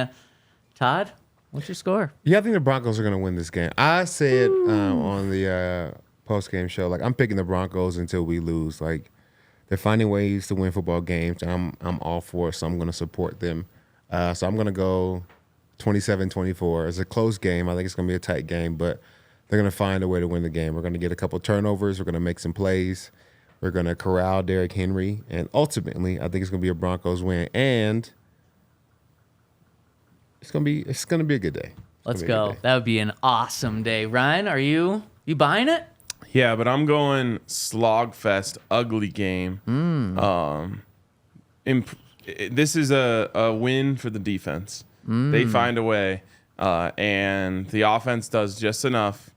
Todd, what's your score? Yeah, I think the Broncos are going to win this game. I said on the post-game show, like, I'm picking the Broncos until we lose. Like, they're finding ways to win football games. I'm all for it, so I'm going to support them. So I'm going to go 27-24. It's a close game. I think it's going to be a tight game, but they're going to find a way to win the game. We're going to get a couple turnovers. We're going to make some plays. We're going to corral Derrick Henry. And ultimately, I think it's going to be a Broncos win. And it's going to be a good day. Let's go. That would be an awesome day. Ryan, are you buying it? Yeah, but I'm going slogfest, ugly game. This is a win for the defense. They find a way, and the offense does just enough.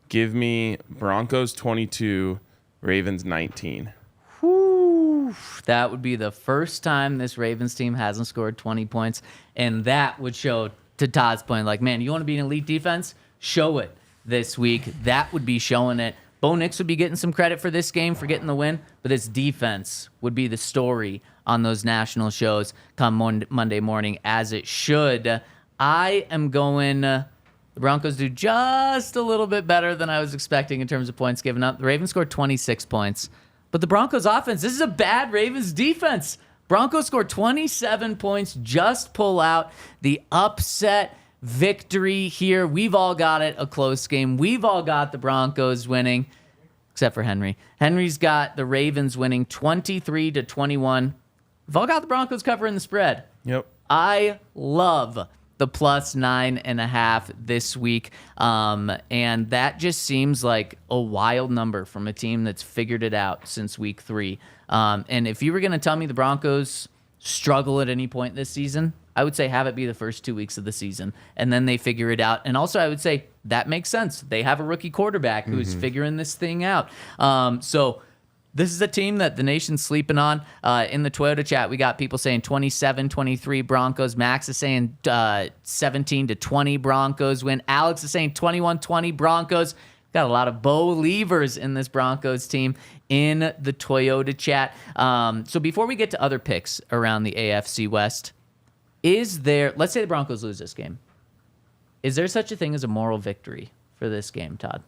Give me Broncos 22, Ravens 19. Whew. That would be the first time this Ravens team hasn't scored 20 points, and that would show, to Todd's point, like, man, you want to be an elite defense? Show it this week. That would be showing it. Bo Nix would be getting some credit for this game for getting the win, but this defense would be the story on those national shows come Monday morning, as it should. I am going... the Broncos do just a little bit better than I was expecting in terms of points given up. The Ravens scored 26 points. But the Broncos offense, this is a bad Ravens defense. Broncos scored 27 points, just pull out the upset victory here. We've all got it, a close game. We've all got the Broncos winning, except for Henry. Henry's got the Ravens winning 23-21. We've all got the Broncos covering the spread. Yep. I love the plus 9.5 this week. And that just seems like a wild number from a team that's figured it out since week 3. And if you were going to tell me the Broncos struggle at any point this season, I would say have it be the first 2 weeks of the season, and then they figure it out. And also I would say that makes sense. They have a rookie quarterback who's figuring this thing out. So this is a team that the nation's sleeping on. In the Toyota chat, we got people saying 27-23 Broncos. Max is saying 17-20 Broncos win. Alex is saying 21-20 Broncos. Got a lot of Bo-leavers in this Broncos team in the Toyota chat. So before we get to other picks around the AFC West, let's say the Broncos lose this game. Is there such a thing as a moral victory for this game, Todd?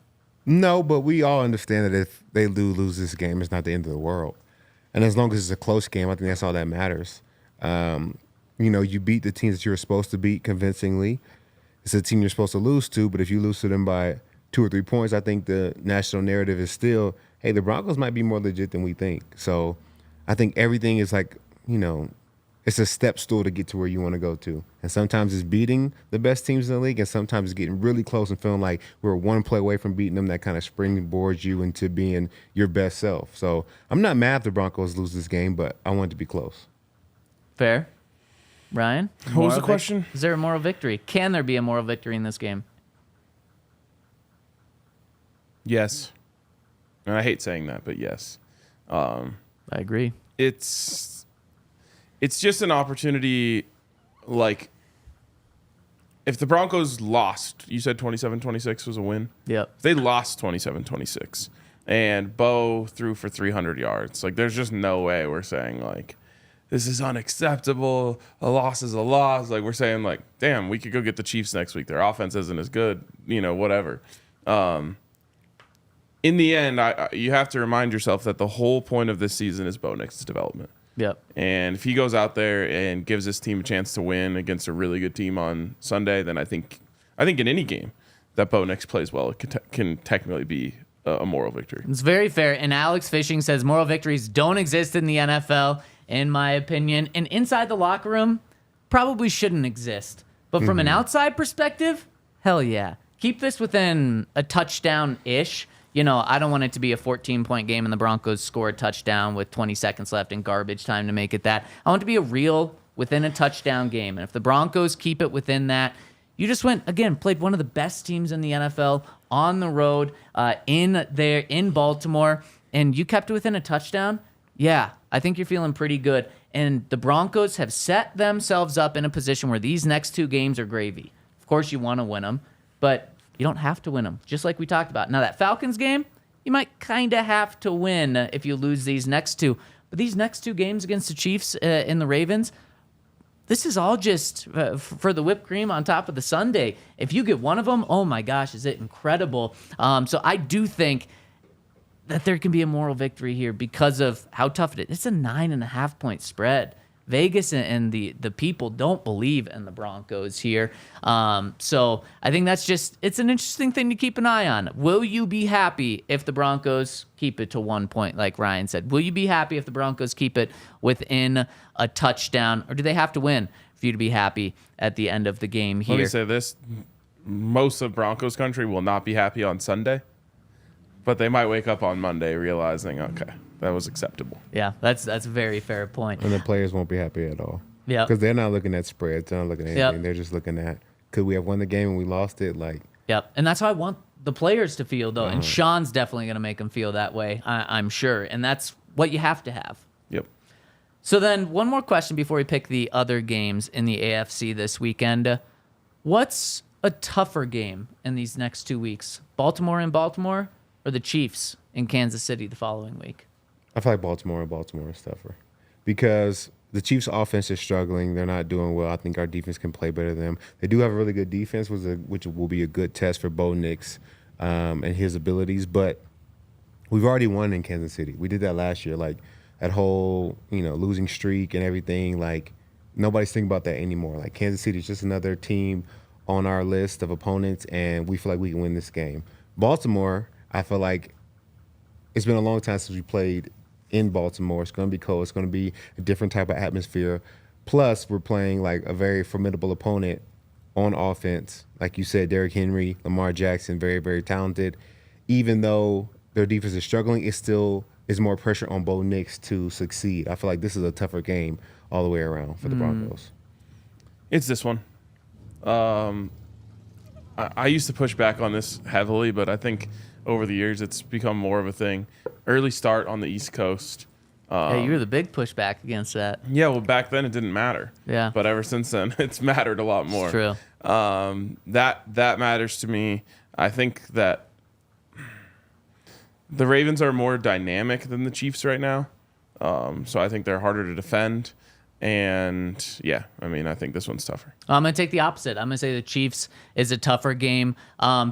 No, but we all understand that if they lose this game, it's not the end of the world. And as long as it's a close game, I think that's all that matters. You beat the teams that you were supposed to beat convincingly. It's a team you're supposed to lose to, but if you lose to them by 2 or 3 points, I think the national narrative is still, hey, the Broncos might be more legit than we think. So I think everything is like, it's a step stool to get to where you want to go to. And sometimes it's beating the best teams in the league, and sometimes it's getting really close and feeling like we're one play away from beating them. That kind of springboards you into being your best self. So I'm not mad if the Broncos lose this game, but I want it to be close. Fair. Ryan? What was the question? Is there a moral victory? Can there be a moral victory in this game? Yes. And I hate saying that, but yes. I agree. It's just an opportunity, like, if the Broncos lost, you said 27-26 was a win? Yep. If they lost 27-26 and Bo threw for 300 yards, like, there's just no way we're saying, like, this is unacceptable, a loss is a loss. Like, we're saying, like, damn, we could go get the Chiefs next week. Their offense isn't as good, whatever. In the end, you have to remind yourself that the whole point of this season is Bo Nix's development. Yep. And if he goes out there and gives his team a chance to win against a really good team on Sunday, then I think in any game that Bo Nix plays well, it can technically be a moral victory. It's very fair. And Alex Fishing says moral victories don't exist in the NFL, in my opinion. And inside the locker room, probably shouldn't exist. But from an outside perspective, hell yeah. Keep this within a touchdown-ish. I don't want it to be a 14-point game and the Broncos score a touchdown with 20 seconds left in garbage time to make it that. I want it to be a real within a touchdown game. And if the Broncos keep it within that, you just played one of the best teams in the NFL on the road in Baltimore, and you kept it within a touchdown. Yeah, I think you're feeling pretty good. And the Broncos have set themselves up in a position where these next 2 games are gravy. Of course, you want to win them, but you don't have to win them, just like we talked about. Now, that Falcons game, you might kind of have to win if you lose these next 2. But these next 2 games against the Chiefs and the Ravens, this is all just for the whipped cream on top of the sundae. If you get one of them, oh my gosh, is it incredible. So I do think that there can be a moral victory here because of how tough it is. It's a 9.5-point spread. Vegas and the people don't believe in the Broncos here. So I think it's an interesting thing to keep an eye on. Will you be happy if the Broncos keep it to 1 point, like Ryan said? Will you be happy if the Broncos keep it within a touchdown? Or do they have to win for you to be happy at the end of the game here? Let me say this. Most of Broncos country will not be happy on Sunday, but they might wake up on Monday realizing, okay, that was acceptable. Yeah, that's a very fair point. And the players won't be happy at all. Yeah. Because they're not looking at spreads. They're not looking at anything. Yep. They're just looking at, could we have won the game and we lost it? Like, Yep. And that's how I want the players to feel, though. And Sean's definitely going to make them feel that way, I'm sure. And that's what you have to have. Yep. So then one more question before we pick the other games in the AFC this weekend. What's a tougher game in these next 2 weeks? Baltimore in Baltimore or the Chiefs in Kansas City the following week? I feel like Baltimore is tougher because the Chiefs' offense is struggling. They're not doing well. I think our defense can play better than them. They do have a really good defense, which will be a good test for Bo Nix and his abilities. But we've already won in Kansas City. We did that last year. Like, that whole, losing streak and everything, like, nobody's thinking about that anymore. Like, Kansas City is just another team on our list of opponents, and we feel like we can win this game. Baltimore, I feel like it's been a long time since we played in Baltimore. It's going to be cold. It's going to be a different type of atmosphere. Plus, we're playing like a very formidable opponent on offense. Like you said, Derrick Henry, Lamar Jackson, very, very talented. Even though their defense is struggling, it still is more pressure on Bo Nix to succeed. I feel like this is a tougher game all the way around for the Broncos. It's this one. I used to push back on this heavily, but I think over the years it's become more of a thing. Early start on the East Coast. Yeah, you were the big pushback against that. Yeah, well, back then it didn't matter. Yeah. But ever since then, it's mattered a lot more. It's true. That matters to me. I think that the Ravens are more dynamic than the Chiefs right now. So I think they're harder to defend. And, yeah, I think this one's tougher. I'm going to take the opposite. I'm going to say the Chiefs is a tougher game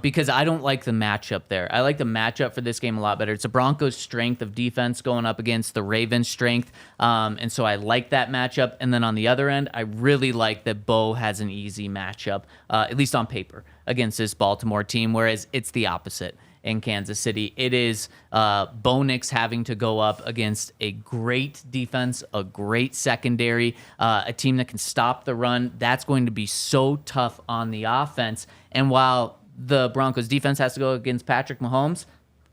because I don't like the matchup there. I like the matchup for this game a lot better. It's the Broncos' strength of defense going up against the Ravens' strength, and so I like that matchup. And then on the other end, I really like that Bo has an easy matchup, at least on paper, against this Baltimore team, whereas it's the opposite. In Kansas City, it is Bo Nix having to go up against a great defense, a great secondary, a team that can stop the run. That's going to be so tough on the offense. And while the Broncos defense has to go against Patrick Mahomes,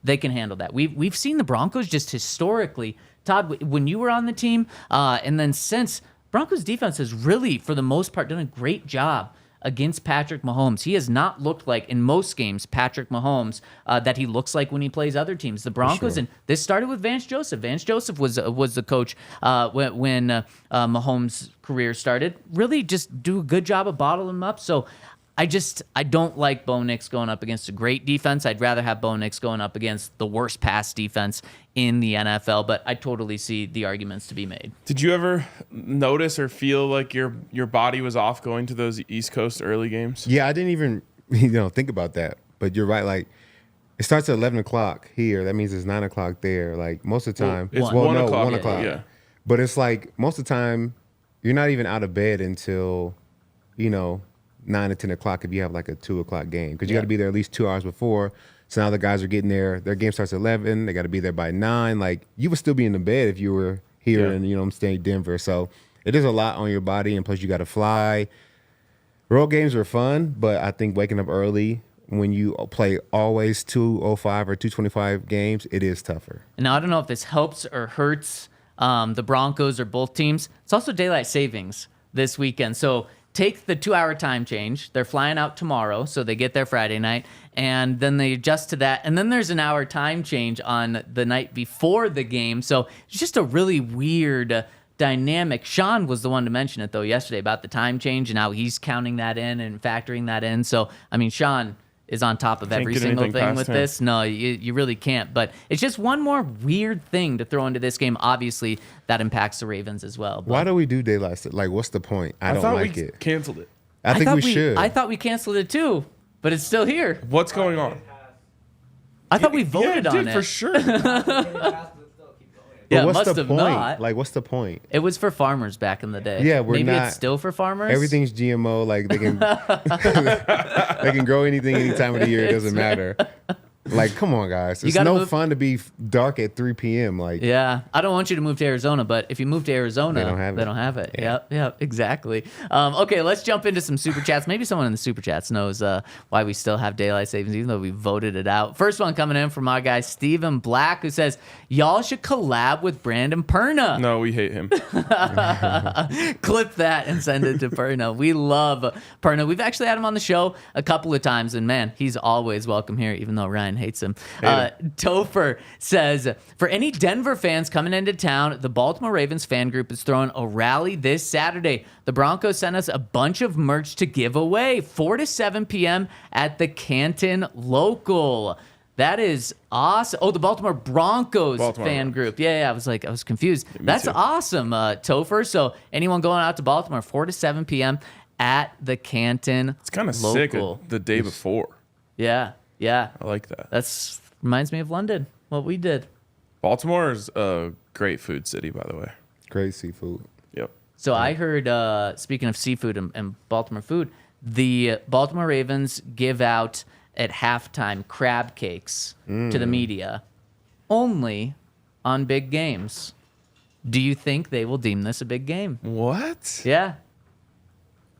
they can handle that. We've seen the Broncos just historically, Todd, when you were on the team, and then since, Broncos defense has really, for the most part, done a great job against Patrick Mahomes. He has not looked like, in most games, Patrick Mahomes that he looks like when he plays other teams. The Broncos, and this started with Vance Joseph. Vance Joseph was the coach when Mahomes' career started. Really just do a good job of bottling him up. So I don't like Bo Nix going up against a great defense. I'd rather have Bo Nix going up against the worst pass defense in the NFL, but I totally see the arguments to be made. Did you ever notice or feel like your body was off going to those East Coast early games? Yeah, I didn't even think about that. But you're right. Like, it starts at 11 o'clock here. That means it's 9 o'clock there. Like, most of the time. It's 1 o'clock. 1 o'clock. Yeah. But it's like, most of the time, you're not even out of bed until, 9 to 10 o'clock if you have like a 2 o'clock game. Because you got to be there at least 2 hours before. So now the guys are getting there. Their game starts at 11. They got to be there by 9. Like, you would still be in the bed if you were here and, I'm staying in Denver. So it is a lot on your body. And plus, you got to fly. Road games are fun, but I think waking up early when you play always 2:05 or 2:25 games, it is tougher. Now, I don't know if this helps or hurts the Broncos or both teams. It's also daylight savings this weekend. So take the 2-hour time change. They're flying out tomorrow, so they get there Friday night, and then they adjust to that. And then there's an hour time change on the night before the game. So it's just a really weird dynamic. Sean was the one to mention it, though, yesterday about the time change and how he's counting that in and factoring that in. So, Sean is on top of every single thing with this. No, you really can't. But it's just one more weird thing to throw into this game. Obviously, that impacts the Ravens as well. But why do we do daylight? Like, what's the point? I don't like it. Canceled it. I think we should. I thought we canceled it too, but it's still here. What's going on? I thought we voted on it. For sure. Yeah, what's must the have point? not. Like, what's the point? It was for farmers back in the day. Yeah, we're Maybe not. it's still for farmers. Everything's GMO. Like, they can they can grow anything any time of the year. It doesn't matter. Like, come on, guys. It's gotta no move- fun to be dark at 3 p.m. Like, Yeah, I don't want you to move to Arizona, but if you move to Arizona, They don't have it. Yeah. Yep, exactly. Okay, let's jump into some super chats. Maybe someone in the super chats knows why we still have daylight savings, even though we voted it out. First one coming in from our guy Steven Black, who says, "Y'all should collab with Brandon Perna." No, we hate him. Clip that and send it to Perna. We love Perna. We've actually had him on the show a couple of times, and man, he's always welcome here, even though Ryan hates him. Topher says, "For any Denver fans coming into town, the Baltimore Ravens fan group is throwing a rally this Saturday. The Broncos sent us a bunch of merch to give away, 4 to 7 p.m. at the Canton Local." That is awesome. Oh, the Baltimore Broncos fan group. Yeah, I was confused. That's too. awesome, Topher. So anyone going out to Baltimore, 4 to 7 p.m. at the Canton It's kind of sick Local. the day before. Yeah. I like that. That's reminds me of London, what we did. Baltimore is a great food city, by the way. great seafood. Yep. So I heard, speaking of seafood and Baltimore food, the Baltimore Ravens give out at halftime crab cakes to the media only on big games. Do you think they will deem this a big game? What? Yeah.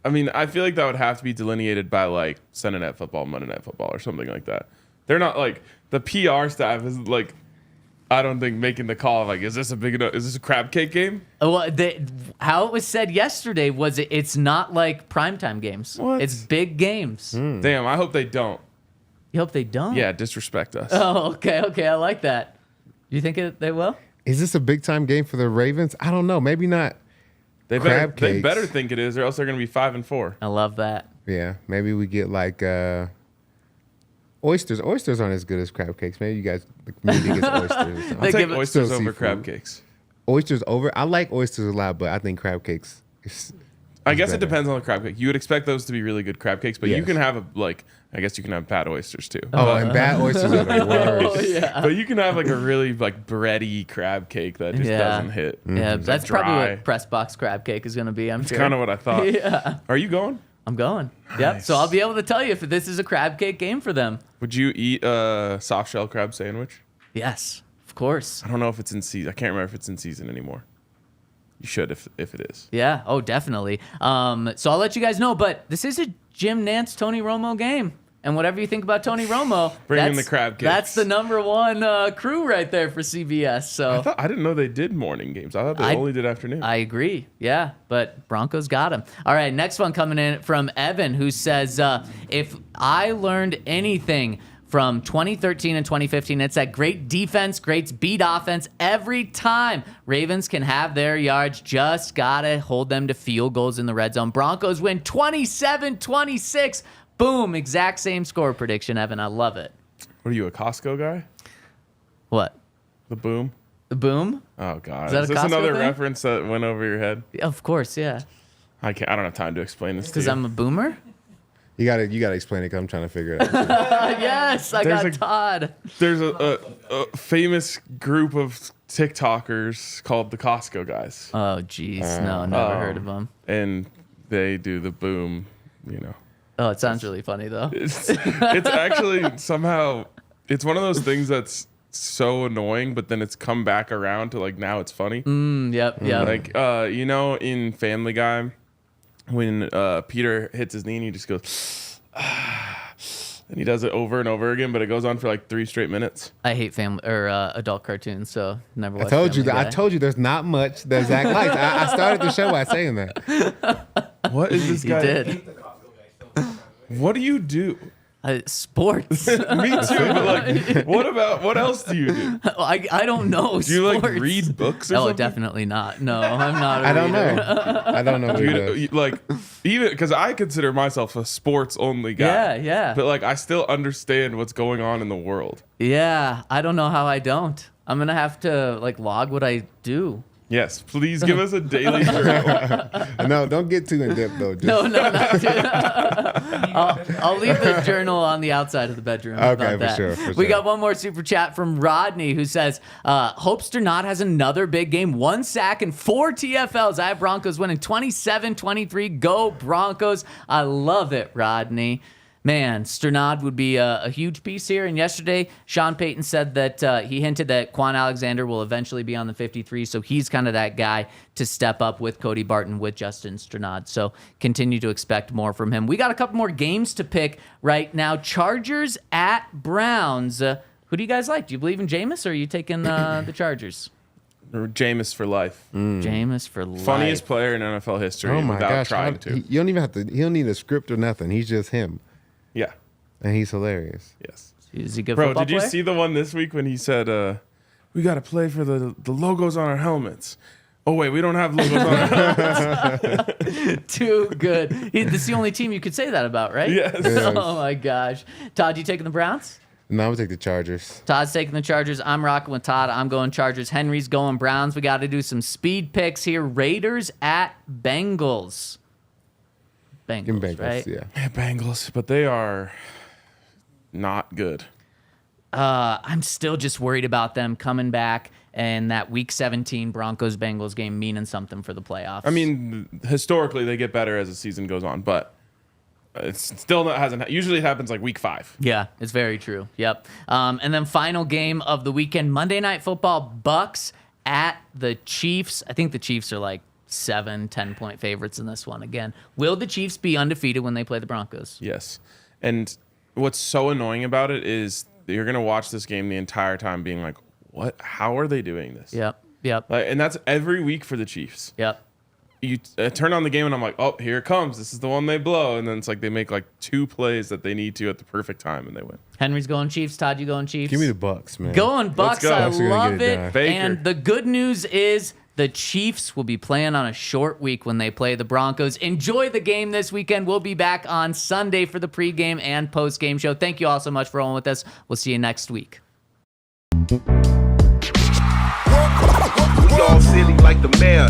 I mean, I feel like that would have to be delineated by like Sunday Night Football, Monday Night Football, or something like that. They're not like the PR staff is like, I don't think making the call of like, is this a crab cake game? Well, how it was said yesterday was it's not like primetime games. What? It's big games. Damn, I hope they don't. You hope they don't? Yeah, disrespect us. Oh, okay. I like that. You think they will? Is this a big time game for the Ravens? I don't know. Maybe not. They crab cakes. better think it is, or else they're going to be 5-4. I love that. Yeah, maybe we get like oysters. Oysters aren't as good as crab cakes. Maybe you guys, the community gets oysters. Or something. I'll They take give it- oysters Still over seafood. crab cakes. Oysters over. I like oysters a lot, but I think crab cakes. I guess better. it depends on the crab cake. You would expect those to be really good crab cakes, but you Yes. can have I guess you can have bad oysters too. Oh, and bad oysters are the worst. Oh, yeah. But you can have like a really like bready crab cake that just Yeah. doesn't hit. Yeah, It's that's like probably dry. what press box crab cake is going to be, I'm It's sure. kind of what I thought. Yeah. Are you going? I'm going. Yep. Nice. So I'll be able to tell you if this is a crab cake game for them. Would you eat a soft shell crab sandwich? Yes, of course. I don't know if it's in season. I can't remember if it's in season anymore. You should if it is. Yeah. Oh, definitely. So I'll let you guys know, but this is a Jim Nance, Tony Romo game. And whatever you think about Tony Romo, Bring in that's- the crab cakes. That's the number one crew right there for CBS. So I didn't know they did morning games. I thought they only did afternoon. I agree. Yeah, but Broncos got him. All right, next one coming in from Evan, who says, if I learned anything from 2013 and 2015, it's that great defense, great beat offense every time. Ravens can have their yards, just got to hold them to field goals in the red zone. Broncos win 27-26. Boom, exact same score prediction, Evan. I love it. What are you, a Costco guy? What? The boom? The boom? Oh God! Is that Is a this Costco another thing? reference that went over your head? Of course, yeah. I don't have time to explain this to Because you. I'm a boomer? You gotta explain it because I'm trying to figure it out. Yes, I There's got a- Todd. There's a famous group of TikTokers called the Costco guys, Oh, jeez. No, never heard of them. and they do the boom. You know, Oh, it sounds really funny, though. it's actually somehow it's one of those things that's so annoying, but then it's come back around to like now it's funny. Yep. Like in Family Guy, when Peter hits his knee and he just goes, and he does it over and over again, but it goes on for like 3 straight minutes. I hate family or adult cartoons, so never I watched told you Family that. Guy. I told you there's not much that Zach likes. I started the show by saying that. What is this You guy? did. What do you do? Sports. Me too, but like, what else do you do? I don't know. Do you like sports. read books or Oh, something? definitely not. No, I'm not a I don't reader. know. I don't know. What he does. Like, even because I consider myself a sports only guy. Yeah. But like, I still understand what's going on in the world. Yeah, I don't know how I don't. I'm going to have to like log what I do. Yes, please give us a daily journal. No, don't get too in depth though. Just, No, not I'll leave the journal on the outside of the bedroom. How Okay, about for that? sure, for We sure. got one more super chat from Rodney who says, hopes not has another big game, 1 sack and 4 TFLs. I have Broncos winning 27-23. Go Broncos. I love it, Rodney. Man, Sternad would be a huge piece here. And yesterday, Sean Payton said that he hinted that Quan Alexander will eventually be on the 53. So he's kind of that guy to step up with Cody Barton, with Justin Sternad. So continue to expect more from him. We got a couple more games to pick right now. Chargers at Browns. Who do you guys like? Do you believe in Jameis, or are you taking the Chargers? Jameis for life. Jameis for life. Funniest player in NFL history Oh my without gosh! trying to. You don't even have to. He don't need a script or nothing. He's just him, Yeah. and he's hilarious. Yes. Is he a good Bro, football did you player? see the one this week when he said, we got to play for the logos on our helmets? Oh, wait, we don't have logos on our helmets. Too good. This is the only team you could say that about, right? Yes. Oh, my gosh. Todd, you taking the Browns? No, I'm gonna take the Chargers. Todd's taking the Chargers. I'm rocking with Todd. I'm going Chargers. Henry's going Browns. We got to do some speed picks here. Raiders at Bengals. Give me Bengals, right? Yeah. Yeah, Bengals, but they are not good. I'm still just worried about them coming back and that Week 17 Broncos-Bengals game meaning something for the playoffs. I mean, historically, they get better as the season goes on, but it's still not hasn't. Usually, it happens like Week 5. Yeah, it's very true. Yep. And then final game of the weekend, Monday Night Football, Bucks at the Chiefs. I think the Chiefs are like 7-10 point favorites in this one. Again, will the Chiefs be undefeated when they play the Broncos? Yes, and what's so annoying about it is that you're gonna watch this game the entire time, being like, "What? How are they doing this?" Yep. Like, and that's every week for the Chiefs. Yep. You turn on the game and I'm like, oh, here it comes. This is the one they blow. And then it's like they make like 2 plays that they need to at the perfect time and they win. Henry's going Chiefs. Todd, you going Chiefs? Give me the Bucks, man. Going Bucks. go. I Bucks are gonna love get it it. done. Baker. And the good news is the Chiefs will be playing on a short week when they play the Broncos. Enjoy the game this weekend. We'll be back on Sunday for the pregame and postgame show. Thank you all so much for rolling with us. We'll see you next week. We all silly like the mayor.